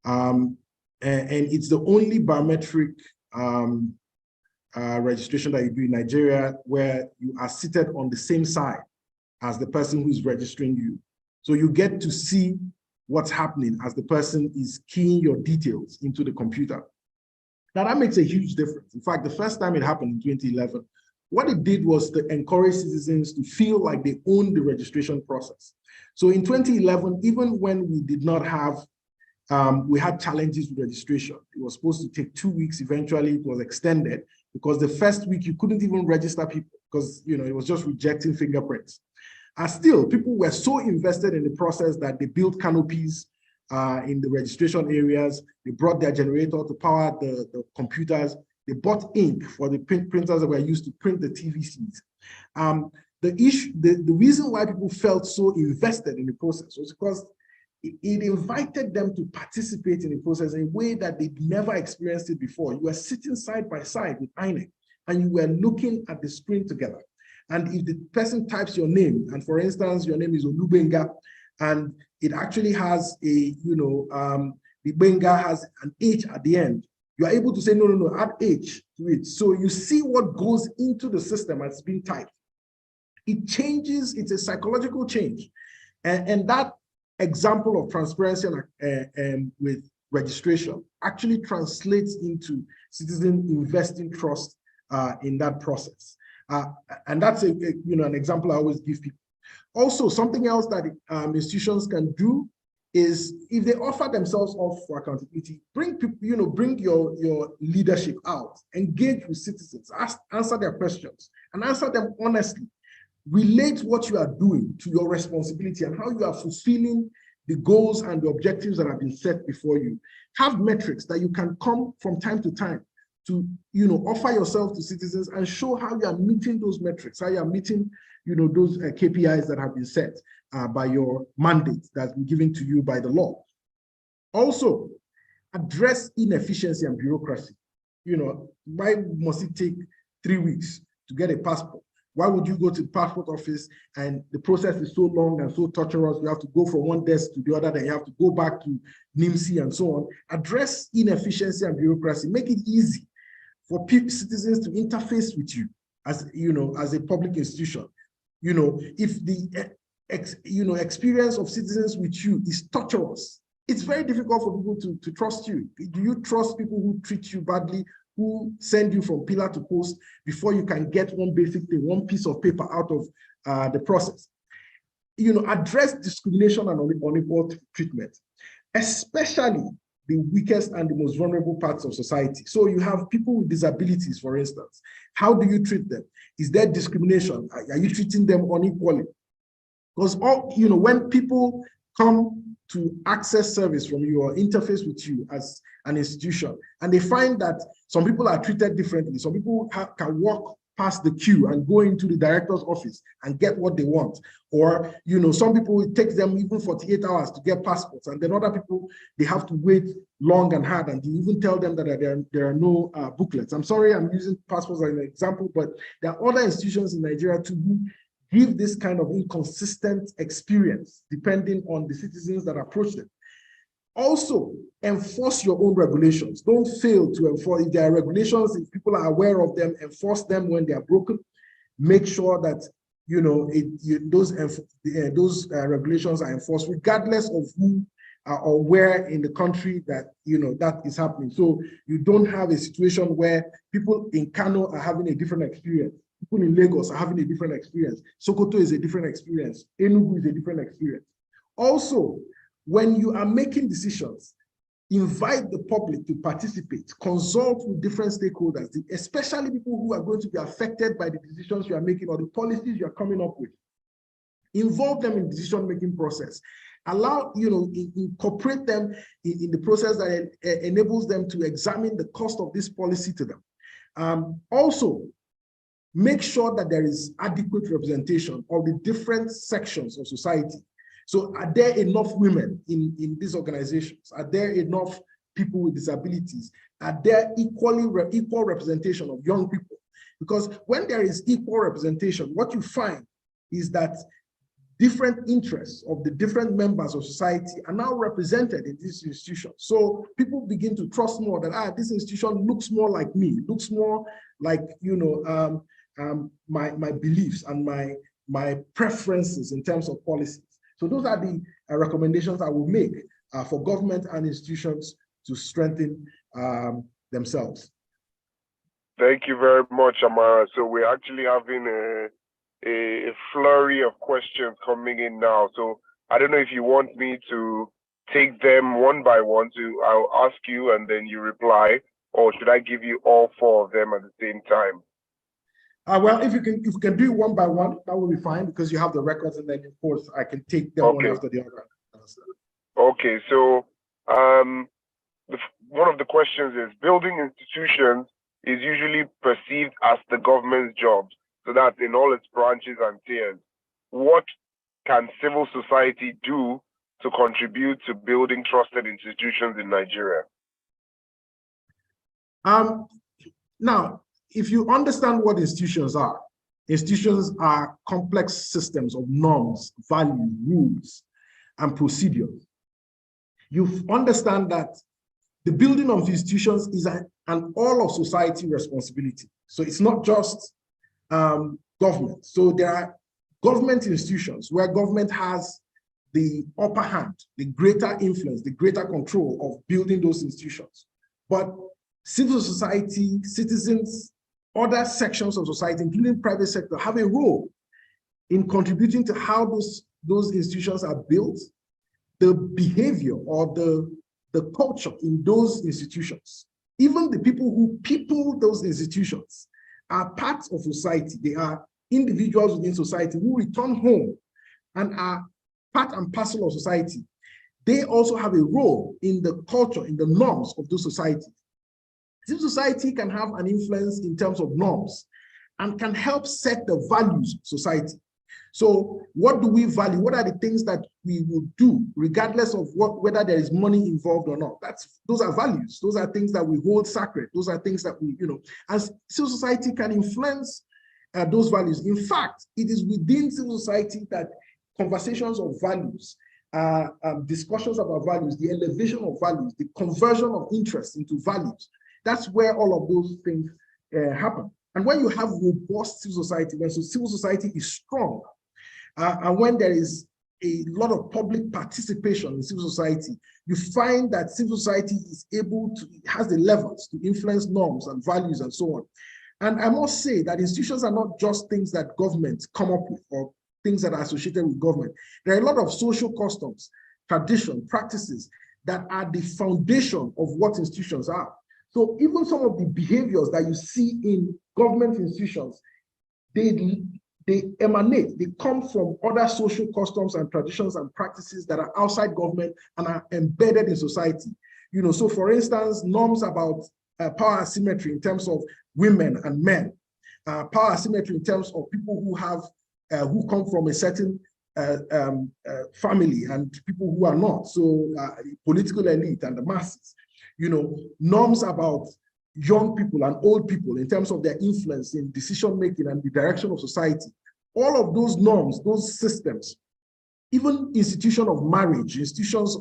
S2: And it's the only biometric registration that you do in Nigeria where you are seated on the same side as the person who's registering you. So you get to see what's happening as the person is keying your details into the computer. Now that makes a huge difference. In fact, the first time it happened in 2011, what it did was to encourage citizens to feel like they own the registration process. So in 2011, even when we did not have, we had challenges with registration. It was supposed to take 2 weeks. Eventually it was extended because the first week you couldn't even register people because it was just rejecting fingerprints. And still, people were so invested in the process that they built canopies in the registration areas. They brought their generator to power the computers. They bought ink for the printers that were used to print the TVCs. The reason why people felt so invested in the process was because it invited them to participate in the process in a way that they'd never experienced it before. You were sitting side by side with INEC and you were looking at the screen together. And if the person types your name, and for instance, your name is Olubenga, and it actually has a, the Benga has an H at the end, you are able to say, no, add H to it. So you see what goes into the system as it's being typed. It changes, it's a psychological change. And that example of transparency and with registration actually translates into citizen investing trust in that process. And that's an example I always give people. Also, something else that institutions can do is if they offer themselves off for accountability, bring people, bring your leadership out, engage with citizens, answer their questions, and answer them honestly. relate what you are doing to your responsibility and how you are fulfilling the goals and the objectives that have been set before you. Have metrics that you can come from time to time to, offer yourself to citizens and show how you are meeting those metrics, how you are meeting, those KPIs that have been set by your mandate that's been given to you by the law. Also, address inefficiency and bureaucracy. Why must it take 3 weeks to get a passport? Why would you go to the passport office and the process is so long and so torturous? You have to go from one desk to the other, then you have to go back to NIMSI and so on. Address inefficiency and bureaucracy. Make it easy for citizens to interface with you as a public institution. If the experience of citizens with you is torturous, it's very difficult for people to trust you. Do you trust people who treat you badly, who send you from pillar to post before you can get one basic thing, one piece of paper out of the process? Address discrimination and unequal treatment, especially the weakest and the most vulnerable parts of society. So you have people with disabilities, for instance. How do you treat them? Is there discrimination? Are you treating them unequally? Because when people come to access service from you or interface with you as an institution, and they find that some people are treated differently, some people can walk past the queue and go into the director's office and get what they want, or some people, it takes them even 48 hours to get passports, and then other people, they have to wait long and hard, and you even tell them that there are no booklets. I'm sorry I'm using passports as an example, but there are other institutions in Nigeria to give this kind of inconsistent experience depending on the citizens that approach them. Also, enforce your own regulations. Don't fail to enforce. If there are regulations, if people are aware of them, enforce them when they are broken. Make sure that those regulations are enforced, regardless of who or where in the country that that is happening. So you don't have a situation where people in Kano are having a different experience. People in Lagos are having a different experience. Sokoto is a different experience. Enugu is a different experience. Also, when you are making decisions, invite the public to participate, consult with different stakeholders, especially people who are going to be affected by the decisions you are making or the policies you are coming up with. Involve them in the decision-making process. Allow, incorporate them in the process that enables them to examine the cost of this policy to them. Also, make sure that there is adequate representation of the different sections of society. So are there enough women in these organizations? Are there enough people with disabilities? Are there equal representation of young people? Because when there is equal representation, what you find is that different interests of the different members of society are now represented in this institution. So people begin to trust more that, this institution looks more like me, looks more like, my beliefs and my preferences in terms of policies. So those are the recommendations I will make for government and institutions to strengthen themselves.
S5: Thank you very much, Amara. So we're actually having a flurry of questions coming in now. So I don't know if you want me to take them one by one. I'll ask you and then you reply, or should I give you all 4 of them at the same time?
S2: Well, if you can do it one by one, that will be fine, because you have the records, and then of course I can take them one after the other.
S5: Okay, so one of the questions is, building institutions is usually perceived as the government's job, so that's in all its branches and tiers. What can civil society do to contribute to building trusted institutions in Nigeria?
S2: Now, if you understand what institutions are complex systems of norms, values, rules, and procedures. You understand that the building of institutions is an all of society responsibility. So it's not just government. So there are government institutions where government has the upper hand, the greater influence, the greater control of building those institutions. But civil society, citizens, other sections of society, including private sector, have a role in contributing to how those institutions are built, the behavior or the culture in those institutions. Even the people who people those institutions are parts of society. They are individuals within society who return home and are part and parcel of society, they also have a role in the culture, in the norms of those societies. Civil society can have an influence in terms of norms and can help set the values of society. So what do we value? What are the things that we would do regardless of whether there is money involved or not? Those are values. Those are things that we hold sacred. Those are things that we, as civil society can influence those values. In fact, it is within civil society that conversations of values, discussions about values, the elevation of values, the conversion of interest into values, that's where all of those things happen. And when you have robust civil society, when civil society is strong, and when there is a lot of public participation in civil society, you find that civil society is able to, has the levels to influence norms and values and so on. And I must say that institutions are not just things that governments come up with or things that are associated with government. There are a lot of social customs, tradition, practices that are the foundation of what institutions are. So even some of the behaviors that you see in government institutions, they emanate, they come from other social customs and traditions and practices that are outside government and are embedded in society. So for instance, norms about power asymmetry in terms of women and men, power asymmetry in terms of people who have, who come from a certain family and people who are not, so political elite and the masses. Norms about young people and old people in terms of their influence in decision-making and the direction of society. All of those norms, those systems, even institution of marriage, institutions,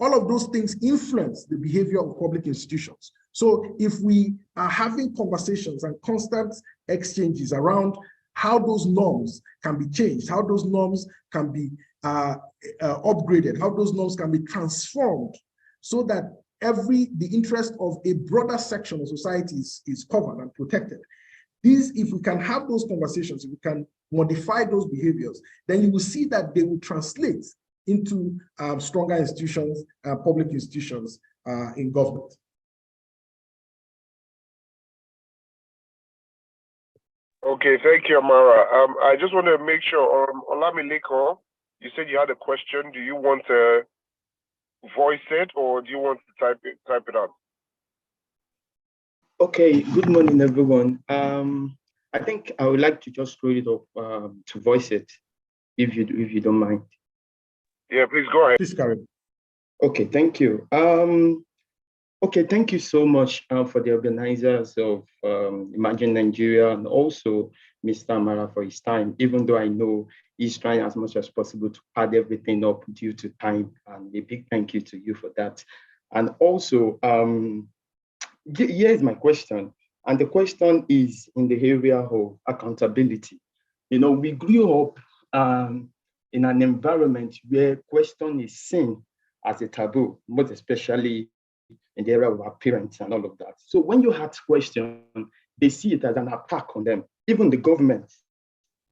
S2: all of those things influence the behavior of public institutions. So if we are having conversations and constant exchanges around how those norms can be changed, how those norms can be upgraded, how those norms can be transformed so that the interest of a broader section of society is covered and protected. If we can have those conversations, if we can modify those behaviors, then you will see that they will translate into stronger institutions, public institutions in government.
S5: Okay, thank you, Amara. I just want to make sure, Olamileko, you said you had a question. Do you want to voice it or do you want to type it out?
S6: Okay, good morning, everyone. I think I would like to just throw it up to voice it, if you don't mind.
S5: Yeah, please go ahead.
S2: Please carry.
S6: Okay, thank you. Okay, thank you so much for the organizers of Imagine Nigeria and also Mr. Amara for his time, even though I know he's trying as much as possible to add everything up due to time, and a big thank you to you for that. And also, here's my question, and the question is in the area of accountability. We grew up in an environment where question is seen as a taboo, most especially in the area of our parents and all of that. So when you ask questions, they see it as an attack on them. Even the government,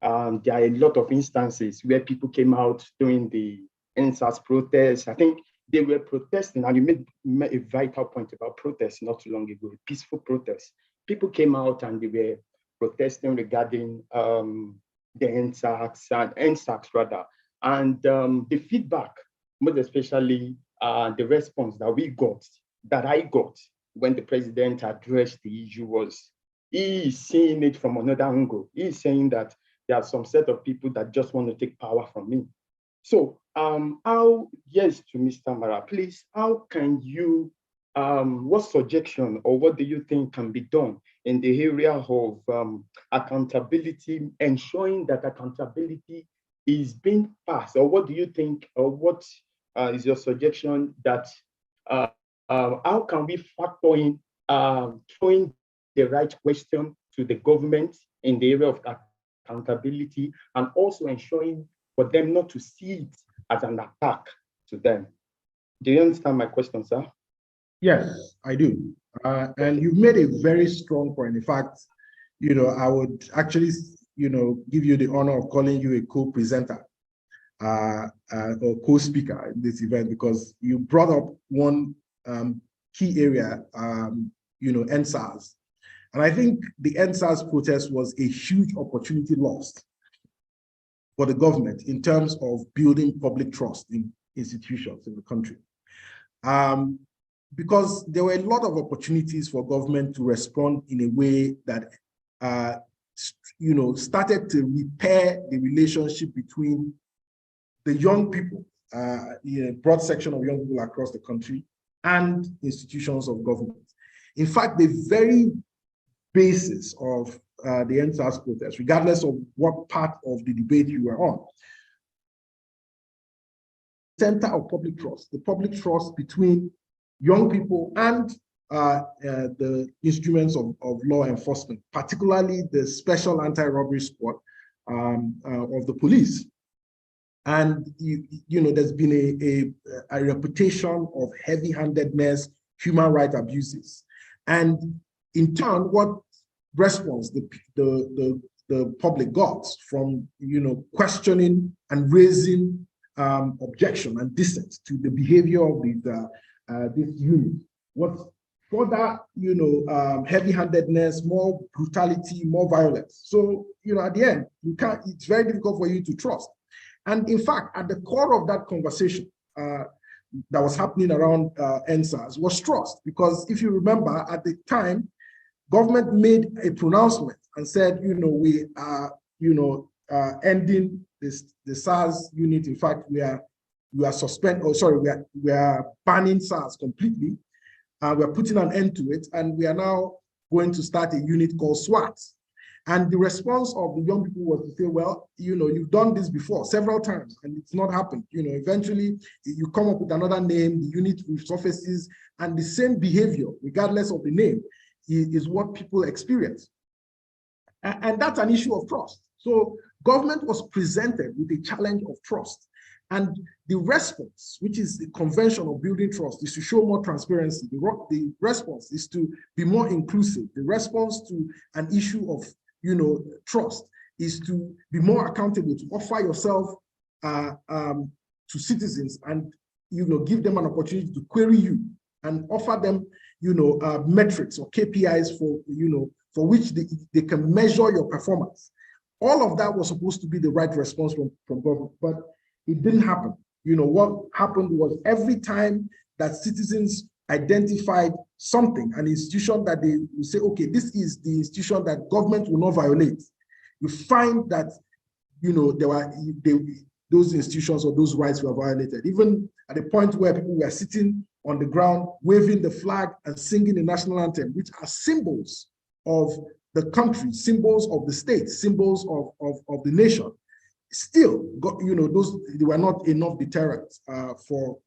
S6: there are a lot of instances where people came out during the NSAS protests. I think they were protesting, and you made a vital point about protests not too long ago, a peaceful protest. People came out and they were protesting regarding the NSAS rather. And the feedback, most especially the response that I got when the president addressed the issue was, he is seeing it from another angle. He is saying that there are some set of people that just want to take power from me. So yes, to Mr. Mara, please, how can you, what suggestion or what do you think can be done in the area of accountability, ensuring that accountability is being passed? Or what do you think, or what is your suggestion that how can we factor in throwing the right question to the government in the area of accountability, and also ensuring for them not to see it as an attack to them? Do you understand my question, sir?
S2: Yes, I do. And you've made a very strong point. In fact, I would actually, give you the honor of calling you a co-presenter or co-speaker in this event, because you brought up one key area, NSAS, And I think the EndSARS protest was a huge opportunity lost for the government in terms of building public trust in institutions in the country. Because there were a lot of opportunities for government to respond in a way that, started to repair the relationship between the young people, a broad section of young people across the country, and institutions of government. In fact, the very basis of the EndSARS protest, regardless of what part of the debate you were on, center of public trust, the public trust between young people and the instruments of law enforcement, particularly the special anti-robbery squad of the police. And there's been a reputation of heavy-handedness, human rights abuses, and in turn, what response the public got from questioning and raising objection and dissent to the behavior of this unit was further, heavy-handedness, more brutality, more violence. So, at the end, it's very difficult for you to trust. And in fact, at the core of that conversation that was happening around EndSARS was trust, because if you remember, at the time, government made a pronouncement and said, we are, ending the SARS unit. In fact, we are banning SARS completely. We're putting an end to it, and we are now going to start a unit called SWAT. And the response of the young people was to say, well, you've done this before several times and it's not happened. Eventually you come up with another name, the unit resurfaces, and the same behavior, regardless of the name, is what people experience. And that's an issue of trust. So government was presented with a challenge of trust. And the response, which is the convention of building trust, is to show more transparency. The response is to be more inclusive. The response to an issue of trust is to be more accountable, to offer yourself to citizens and give them an opportunity to query you and offer them metrics or KPIs for which they can measure your performance. All of that was supposed to be the right response from government, but it didn't happen. What happened was every time that citizens identified something, an institution that they will say, okay, this is the institution that government will not violate, you find that those institutions or those rights were violated, even at a point where people were sitting on the ground waving the flag and singing the national anthem, which are symbols of the country, symbols of the state, symbols of the nation. Still, they were not enough deterrents for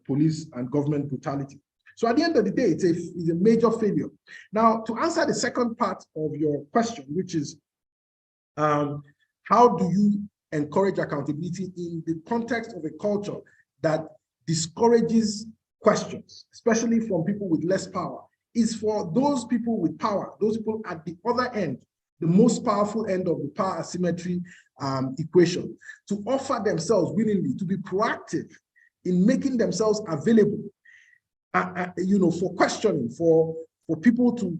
S2: police and government brutality. So at the end of the day, it's a major failure. Now, to answer the second part of your question, which is how do you encourage accountability in the context of a culture that discourages questions, especially from people with less power, is for those people with power, those people at the other end, the most powerful end of the power asymmetry equation, to offer themselves willingly, to be proactive in making themselves available, for questioning, for people to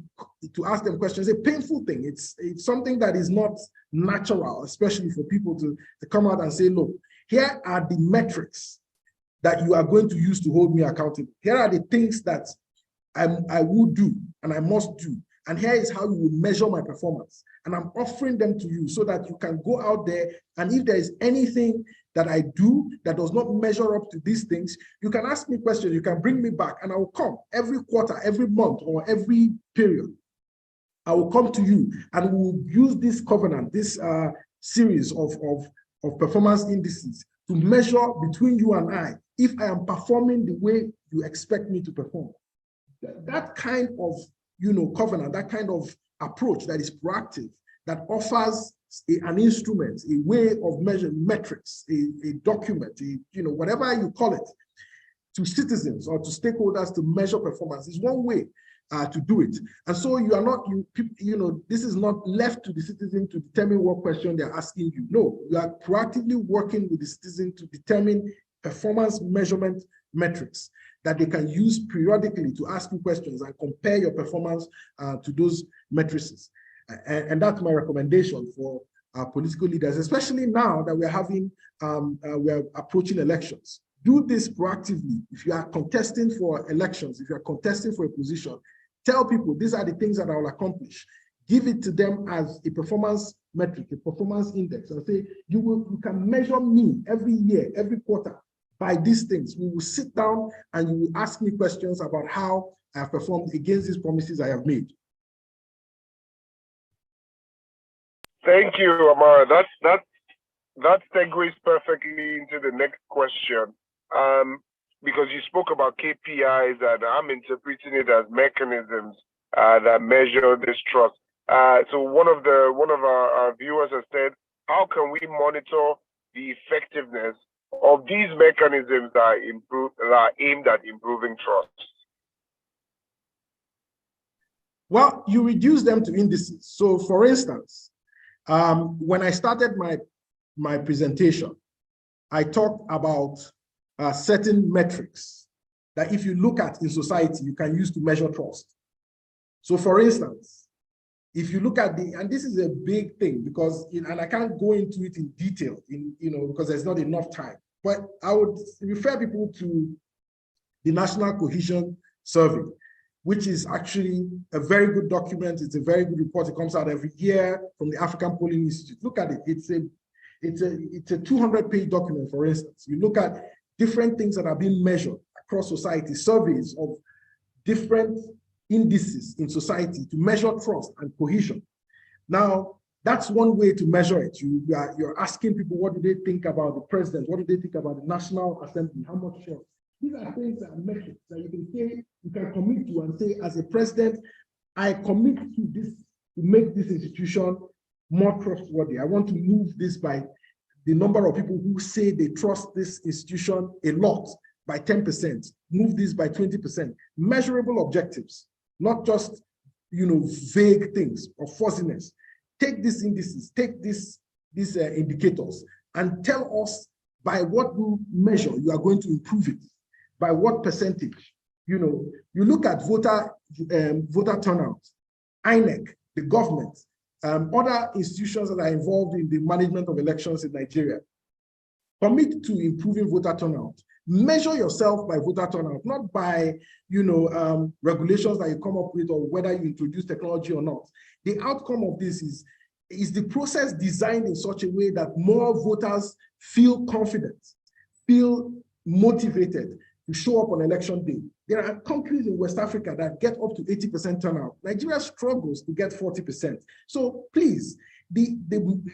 S2: ask them questions. It's a painful thing. It's something that is not natural, especially for people to come out and say, look, here are the metrics that you are going to use to hold me accountable. Here are the things that I will do and I must do. And here is how you will measure my performance. And I'm offering them to you so that you can go out there, and if there is anything that I do that does not measure up to these things, you can ask me questions, you can bring me back, and I will come every quarter, every month, or every period. I will come to you and we'll use this covenant, this series of performance indices to measure between you and I if I am performing the way you expect me to perform. That kind of covenant, that kind of approach that is proactive, that offers an instrument, a way of measuring metrics, a document, whatever you call it, to citizens or to stakeholders to measure performance is one way to do it. And so you are not, this is not left to the citizen to determine what question they're asking you. No, you are proactively working with the citizen to determine performance measurement metrics that they can use periodically to ask you questions and compare your performance to those matrices. And that's my recommendation for political leaders, especially now that we're approaching elections. Do this proactively. If you are contesting for elections, if you are contesting for a position, tell people these are the things that I will accomplish. Give it to them as a performance metric, a performance index, and say, you can measure me every year, every quarter by these things. We will sit down and you will ask me questions about how I have performed against these promises I have made.
S5: Thank you, Amara. That segues perfectly into the next question. Because you spoke about KPIs, and I'm interpreting it as mechanisms that measure this trust. So one of our viewers has said, how can we monitor the effectiveness of these mechanisms that are aimed at improving trust?
S2: Well, you reduce them to indices. So for instance, when I started my presentation, I talked about certain metrics that if you look at in society, you can use to measure trust. So for instance, if you look at and this is a big thing because, and I can't go into it in detail because there's not enough time, but I would refer people to the National Cohesion Survey, which is actually a very good document. It's a very good report. It comes out every year from the African Polling Institute. Look at it. It's a 200-page document, for instance. You look at different things that are being measured across society, surveys of different indices in society to measure trust and cohesion. Now, that's one way to measure it. You're asking people, what do they think about the president? What do they think about the National Assembly? How much trust? These are things that are metrics that you can say, you can commit to and say, as a president, I commit to this, to make this institution more trustworthy. I want to move this by the number of people who say they trust this institution a lot by 10%, move this by 20%. Measurable objectives, not just vague things or fuzziness. Take these indices, take these indicators, and tell us by what measure you are going to improve it, by what percentage. You look at voter turnout, INEC, the government, other institutions that are involved in the management of elections in Nigeria. Commit to improving voter turnout. Measure yourself by voter turnout, not by regulations that you come up with or whether you introduce technology or not. The outcome of this is the process designed in such a way that more voters feel confident, feel motivated to show up on election day. There are countries in West Africa that get up to 80% turnout. Nigeria struggles to get 40%. So please,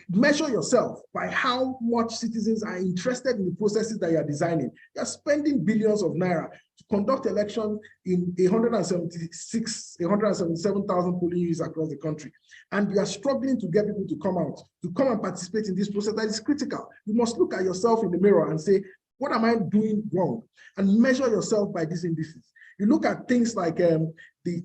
S2: measure yourself by how much citizens are interested in the processes that you are designing. You're spending billions of naira to conduct elections in 177,000 polling units across the country. And you are struggling to get people to come and participate in this process that is critical. You must look at yourself in the mirror and say, what am I doing wrong? And measure yourself by these indices. You look at things like the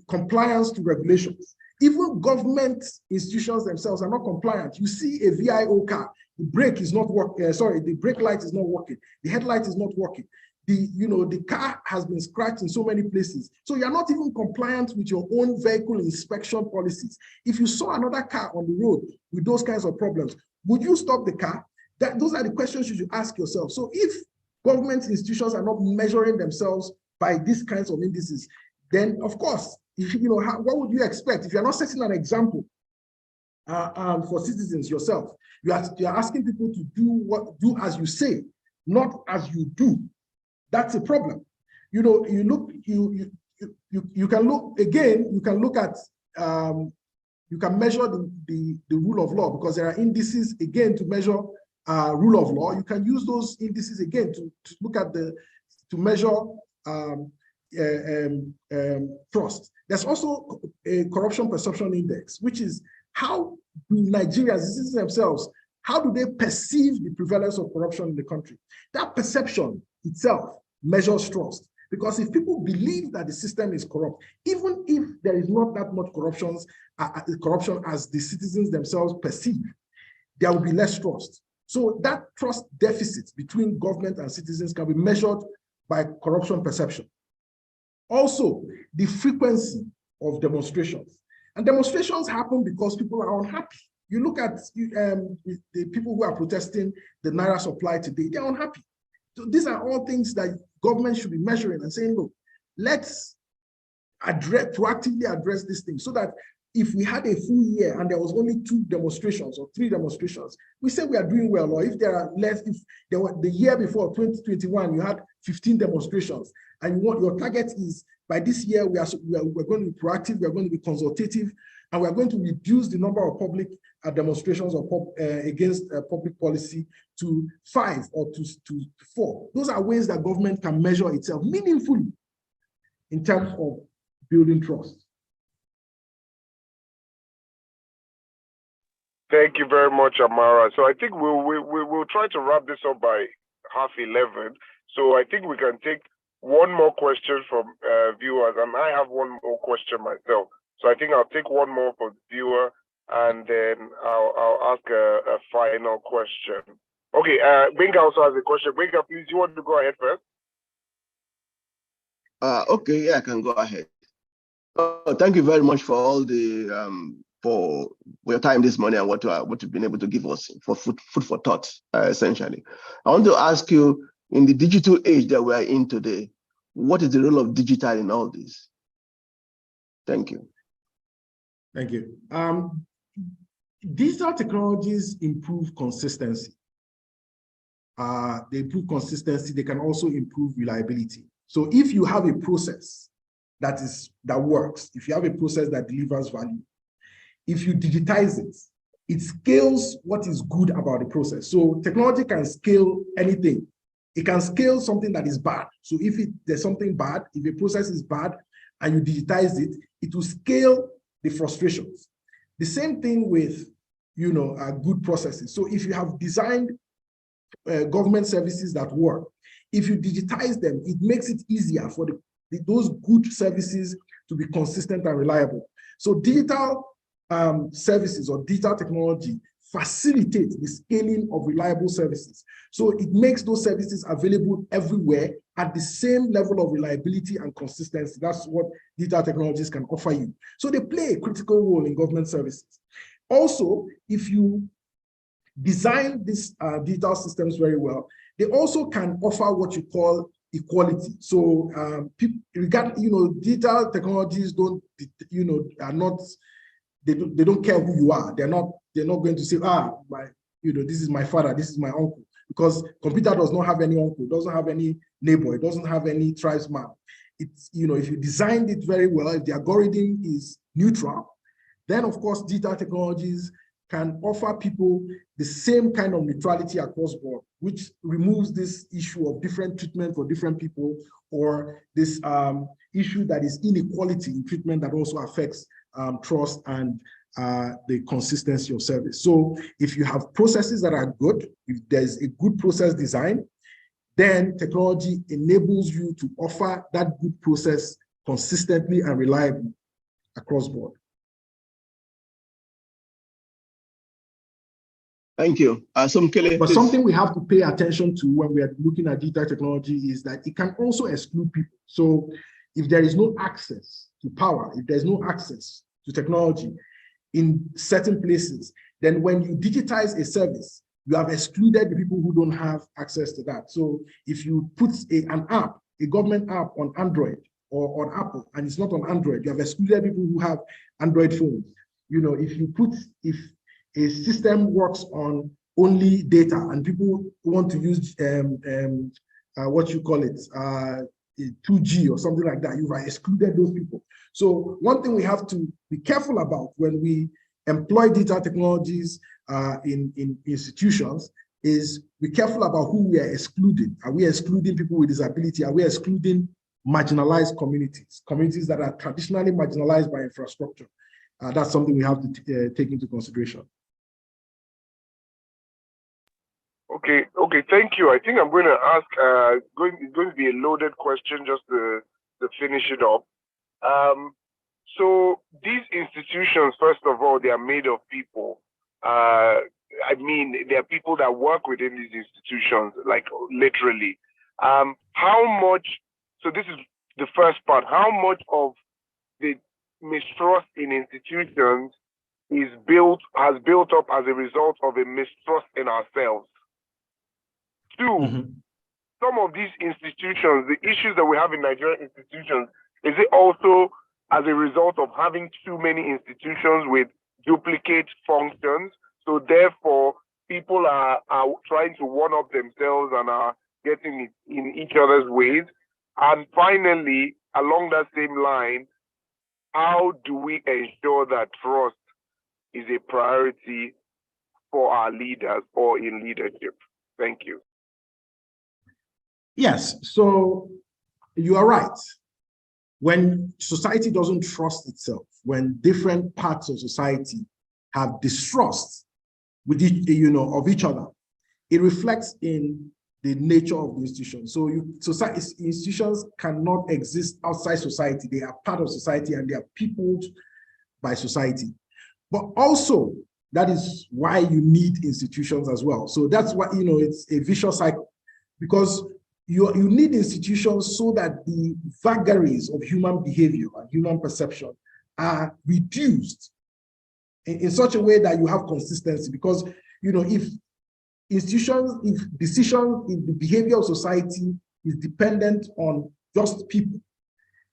S2: compliance to regulations. Even government institutions themselves are not compliant. You see a VIO car, the brake is not working. The brake light is not working. The headlight is not working. The car has been scratched in so many places. So you're not even compliant with your own vehicle inspection policies. If you saw another car on the road with those kinds of problems, would you stop the car? Those are the questions you should ask yourself. So if government institutions are not measuring themselves by these kinds of indices, then of course, what would you expect if you're not setting an example for citizens yourself? You are asking people to do as you say, not as you do. That's a problem. You can look again. You can look at you can measure the rule of law, because there are indices again to measure rule of law. You can use those indices again to look at to measure trust. There's also a corruption perception index, which is how do Nigerians, citizens themselves, how do they perceive the prevalence of corruption in the country? That perception itself measures trust, because if people believe that the system is corrupt, even if there is not that much corruption as the citizens themselves perceive, there will be less trust. So that trust deficit between government and citizens can be measured by corruption perception. Also, the frequency of demonstrations. And demonstrations happen because people are unhappy. You look at the people who are protesting the Naira supply today, they're unhappy. So these are all things that government should be measuring and saying, look, let's proactively address these things so that if we had a full year and there was only 2 demonstrations or 3 demonstrations, we say we are doing well. Or if there are less, if there were the year before 2021, you had 15 demonstrations, and your target is by this year we're going to be proactive, we're going to be consultative, and we're going to reduce the number of public demonstrations or against public policy to 5 or to 4. Those are ways that government can measure itself meaningfully in terms of building trust.
S5: Thank you very much, Amara. So I think we'll try to wrap this up by 11:30. So I think we can take one more question from viewers, and I have one more question myself. So I think I'll take one more for the viewer, and then I'll ask a final question. Okay, Benga also has a question. Benga, please, you want to go ahead first?
S1: Okay, yeah, I can go ahead. Thank you very much for all the for your time this morning and what you've been able to give us for food for thought, essentially. I want to ask you, in the digital age that we are in today, what is the role of digital in all this? Thank you.
S2: Thank you. Digital technologies improve consistency. They improve consistency. They can also improve reliability. So if you have a process that works, if you have a process that delivers value, if you digitize it, it scales what is good about the process. So technology can scale anything. It can scale something that is bad. So if there's something bad, if a process is bad and you digitize it, it will scale the frustrations. The same thing with, good processes. So if you have designed government services that work, if you digitize them, it makes it easier for those good services to be consistent and reliable. So digital services or digital technology facilitate the scaling of reliable services. So it makes those services available everywhere at the same level of reliability and consistency. That's what digital technologies can offer you. So they play a critical role in government services. Also, if you design these digital systems very well, they also can offer what you call equality. So digital technologies they don't care who you are. They're not going to say, this is my father, this is my uncle, because computer does not have any uncle, doesn't have any neighbor, it doesn't have any tribesman. It's, if you designed it very well, if the algorithm is neutral, then of course digital technologies can offer people the same kind of neutrality across board, which removes this issue of different treatment for different people, or this issue that is inequality in treatment that also affects trust and the consistency of service. So if you have processes that are good, if there's a good process design, then technology enables you to offer that good process consistently and reliably across board.
S1: Thank you.
S2: Something we have to pay attention to when we are looking at digital technology is that it can also exclude people. So if there is no access to power, if there's no access to technology in certain places, then when you digitize a service, you have excluded the people who don't have access to that. So if you put an app, a government app on Android or on Apple, and it's not on Android, you have excluded people who have Android phones. If a system works on only data and people want to use 2G or something like that, you've excluded those people. So one thing we have to be careful about when we employ digital technologies in institutions is be careful about who we are excluding. Are we excluding people with disability? Are we excluding marginalized communities that are traditionally marginalized by infrastructure? That's something we have to take into consideration.
S5: Okay, thank you. I think I'm going to ask, it's going to be a loaded question just to finish it up. So these institutions, first of all, they are made of people. There are people that work within these institutions, like literally. How much, so this is the first part, how much of the mistrust in institutions has built up as a result of a mistrust in ourselves? Two, some of these institutions, the issues that we have in Nigerian institutions, is it also as a result of having too many institutions with duplicate functions? So therefore, people are trying to one-up themselves and are getting it in each other's ways. And finally, along that same line, how do we ensure that trust is a priority for our leaders or in leadership? Thank you.
S2: Yes, so you are right. When society doesn't trust itself, when different parts of society have distrust with of each other, it reflects in the nature of the institution. So institutions cannot exist outside society. They are part of society and they are peopled by society. But also, that is why you need institutions as well. So that's why, it's a vicious cycle, because you need institutions so that the vagaries of human behavior and human perception are reduced in such a way that you have consistency. Because, if institutions, if decisions in the behavior of society is dependent on just people,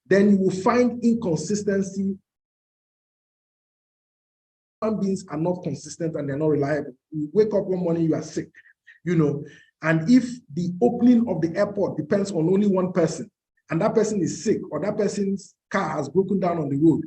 S2: then you will find inconsistency. Human beings are not consistent and they're not reliable. You wake up one morning, you are sick, and if the opening of the airport depends on only one person, and that person is sick, or that person's car has broken down on the road,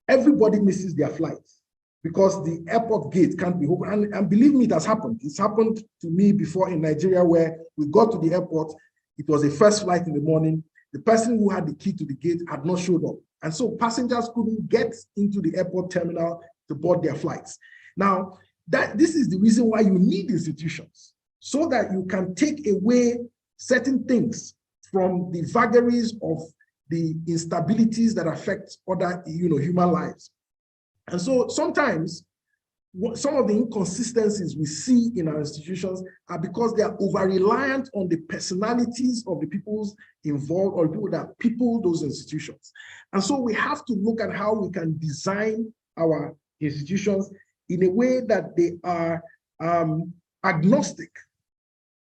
S2: everybody misses their flights because the airport gate can't be open. And believe me, it has happened. It's happened to me before in Nigeria, where we got to the airport. It was a first flight in the morning. The person who had the key to the gate had not showed up. And so passengers couldn't get into the airport terminal to board their flights. Now, this is the reason why you need institutions, so that you can take away certain things from the vagaries of the instabilities that affect other, human lives. And so sometimes some of the inconsistencies we see in our institutions are because they are over-reliant on the personalities of the peoples involved or people that people those institutions. And so we have to look at how we can design our institutions in a way that they are agnostic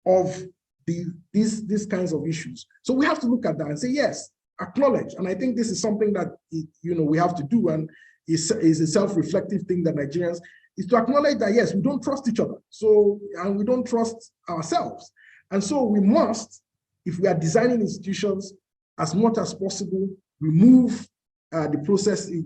S2: of these kinds of issues. So we have to look at that and say, yes, acknowledge. And I think this is something that we have to do, and is a self-reflective thing that Nigerians is to acknowledge that, yes, we don't trust each other. So, and we don't trust ourselves. And so we must, if we are designing institutions, as much as possible, remove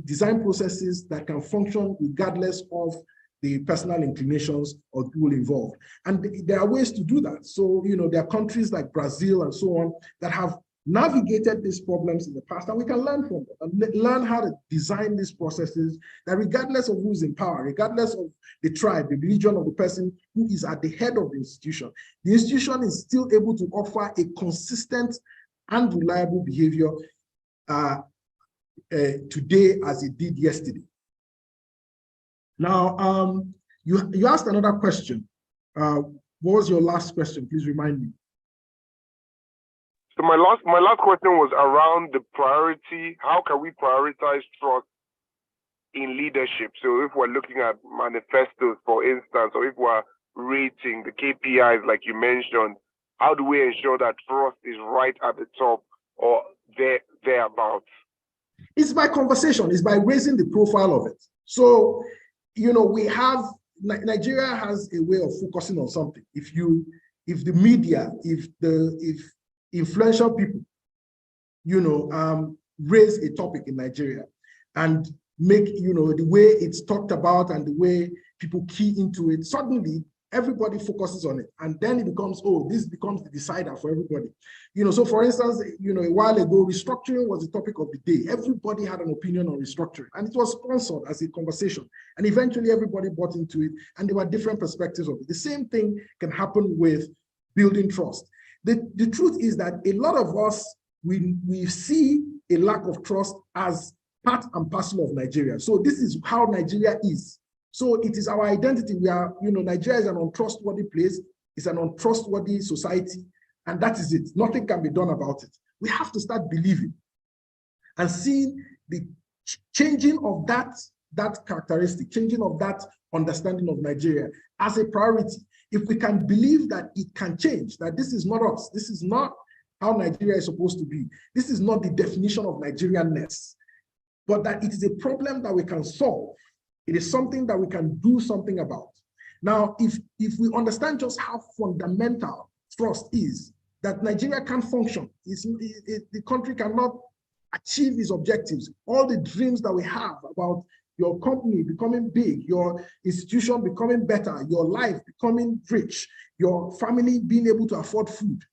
S2: design processes that can function regardless of the personal inclinations of people involved. And there are ways to do that. So, there are countries like Brazil and so on that have navigated these problems in the past, and we can learn from them and learn how to design these processes that, regardless of who's in power, regardless of the tribe, the religion of the person who is at the head of the institution is still able to offer a consistent and reliable behavior today as it did yesterday. Now, you asked another question. What was your last question? Please remind me.
S5: So my last question was around the priority. How can we prioritize trust in leadership? So if we're looking at manifestos, for instance, or if we're rating the KPIs like you mentioned, how do we ensure that trust is right at the top or thereabouts?
S2: It's by conversation. It's by raising the profile of it. So, Nigeria has a way of focusing on something. If the media, if influential people, raise a topic in Nigeria and make, the way it's talked about and the way people key into it, suddenly everybody focuses on it. And then it becomes, this becomes the decider for everybody. So for instance, a while ago, restructuring was the topic of the day. Everybody had an opinion on restructuring, and it was sponsored as a conversation. And eventually everybody bought into it, and there were different perspectives of it. The same thing can happen with building trust. The truth is that a lot of us, we see a lack of trust as part and parcel of Nigeria. So this is how Nigeria is. So it is our identity. We are, Nigeria is an untrustworthy place. It's an untrustworthy society. And that is it. Nothing can be done about it. We have to start believing and seeing the changing of that characteristic, changing of that understanding of Nigeria as a priority. If we can believe that it can change, that this is not us, this is not how Nigeria is supposed to be, this is not the definition of Nigerianness, but that it is a problem that we can solve. It is something that we can do something about. Now, if we understand just how fundamental trust is, that Nigeria can't function, the country cannot achieve its objectives, all the dreams that we have about your company becoming big, your institution becoming better, your life becoming rich, your family being able to afford food.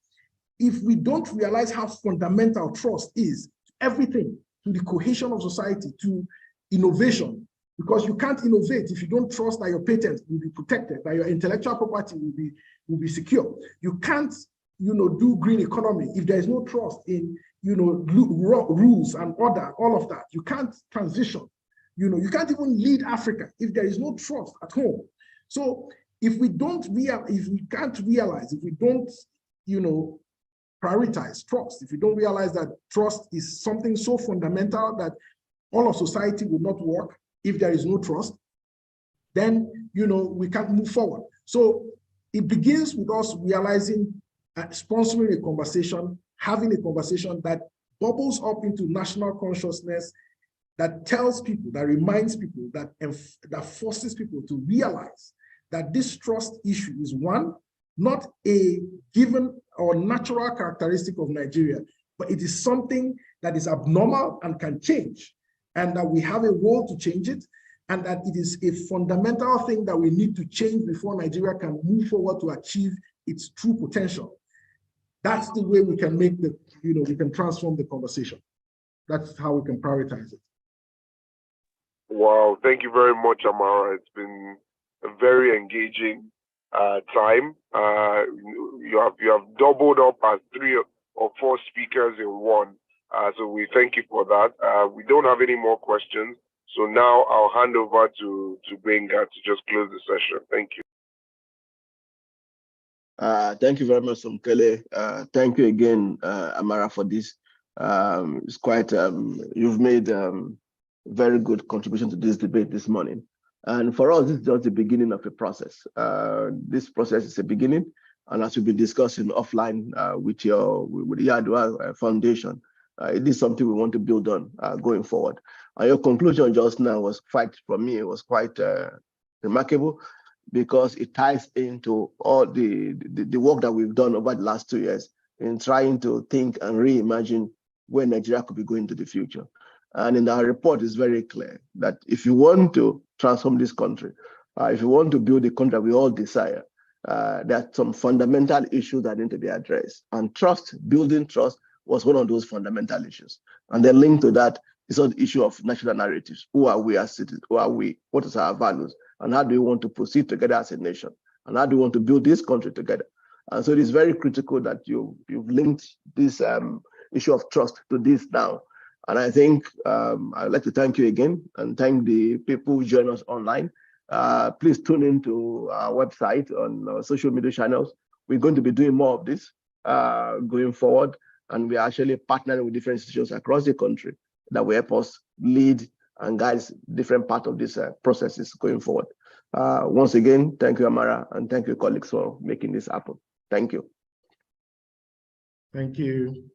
S2: If we don't realize how fundamental trust is to everything, to the cohesion of society, to innovation, because you can't innovate if you don't trust that your patents will be protected, that your intellectual property will be secure. You can't, do green economy if there is no trust in, rules and order, all of that. You can't transition. You can't even lead Africa if there is no trust at home. So if we can't realize, if we don't, prioritize trust, if we don't realize that trust is something so fundamental that all of society will not work if there is no trust, then, we can't move forward. So it begins with us realizing, sponsoring a conversation, having a conversation that bubbles up into national consciousness, that tells people, that reminds people, that forces people to realize that this trust issue is one, not a given or natural characteristic of Nigeria, but it is something that is abnormal and can change, and that we have a role to change it, and that it is a fundamental thing that we need to change before Nigeria can move forward to achieve its true potential. That's the way we can make we can transform the conversation. That's how we can prioritize it.
S5: Wow, thank you very much, Amara. It's been a very engaging time. You have doubled up as 3 or 4 speakers in one. So we thank you for that. We don't have any more questions. So now I'll hand over to Benga to just close the session. Thank you.
S1: Thank you very much, Somkele. Thank you again, Amara, for this. It's quite, you've made very good contribution to this debate this morning. And for us, this is just the beginning of a process. This process is a beginning. And as we've been discussing offline with the Yadua Foundation, it is something we want to build on going forward. Your conclusion just now was quite, for me, it was quite remarkable, because it ties into all the work that we've done over the last 2 years in trying to think and reimagine where Nigeria could be going to the future. And in our report, it's very clear that if you want to transform this country, if you want to build the country that we all desire, there are some fundamental issues that need to be addressed. And trust, building trust, was one of those fundamental issues. And then linked to that is the issue of national narratives. Who are we as citizens? Who are we? What is our values? And how do we want to proceed together as a nation? And how do we want to build this country together? And so it is very critical that you've linked this issue of trust to this now. And I think I'd like to thank you again and thank the people who join us online. Please tune into our website on our social media channels. We're going to be doing more of this going forward. And we are actually partnering with different institutions across the country that will help us lead and guide different parts of these processes going forward. Once again, thank you, Amara, and thank you, colleagues, for making this happen. Thank you.
S2: Thank you.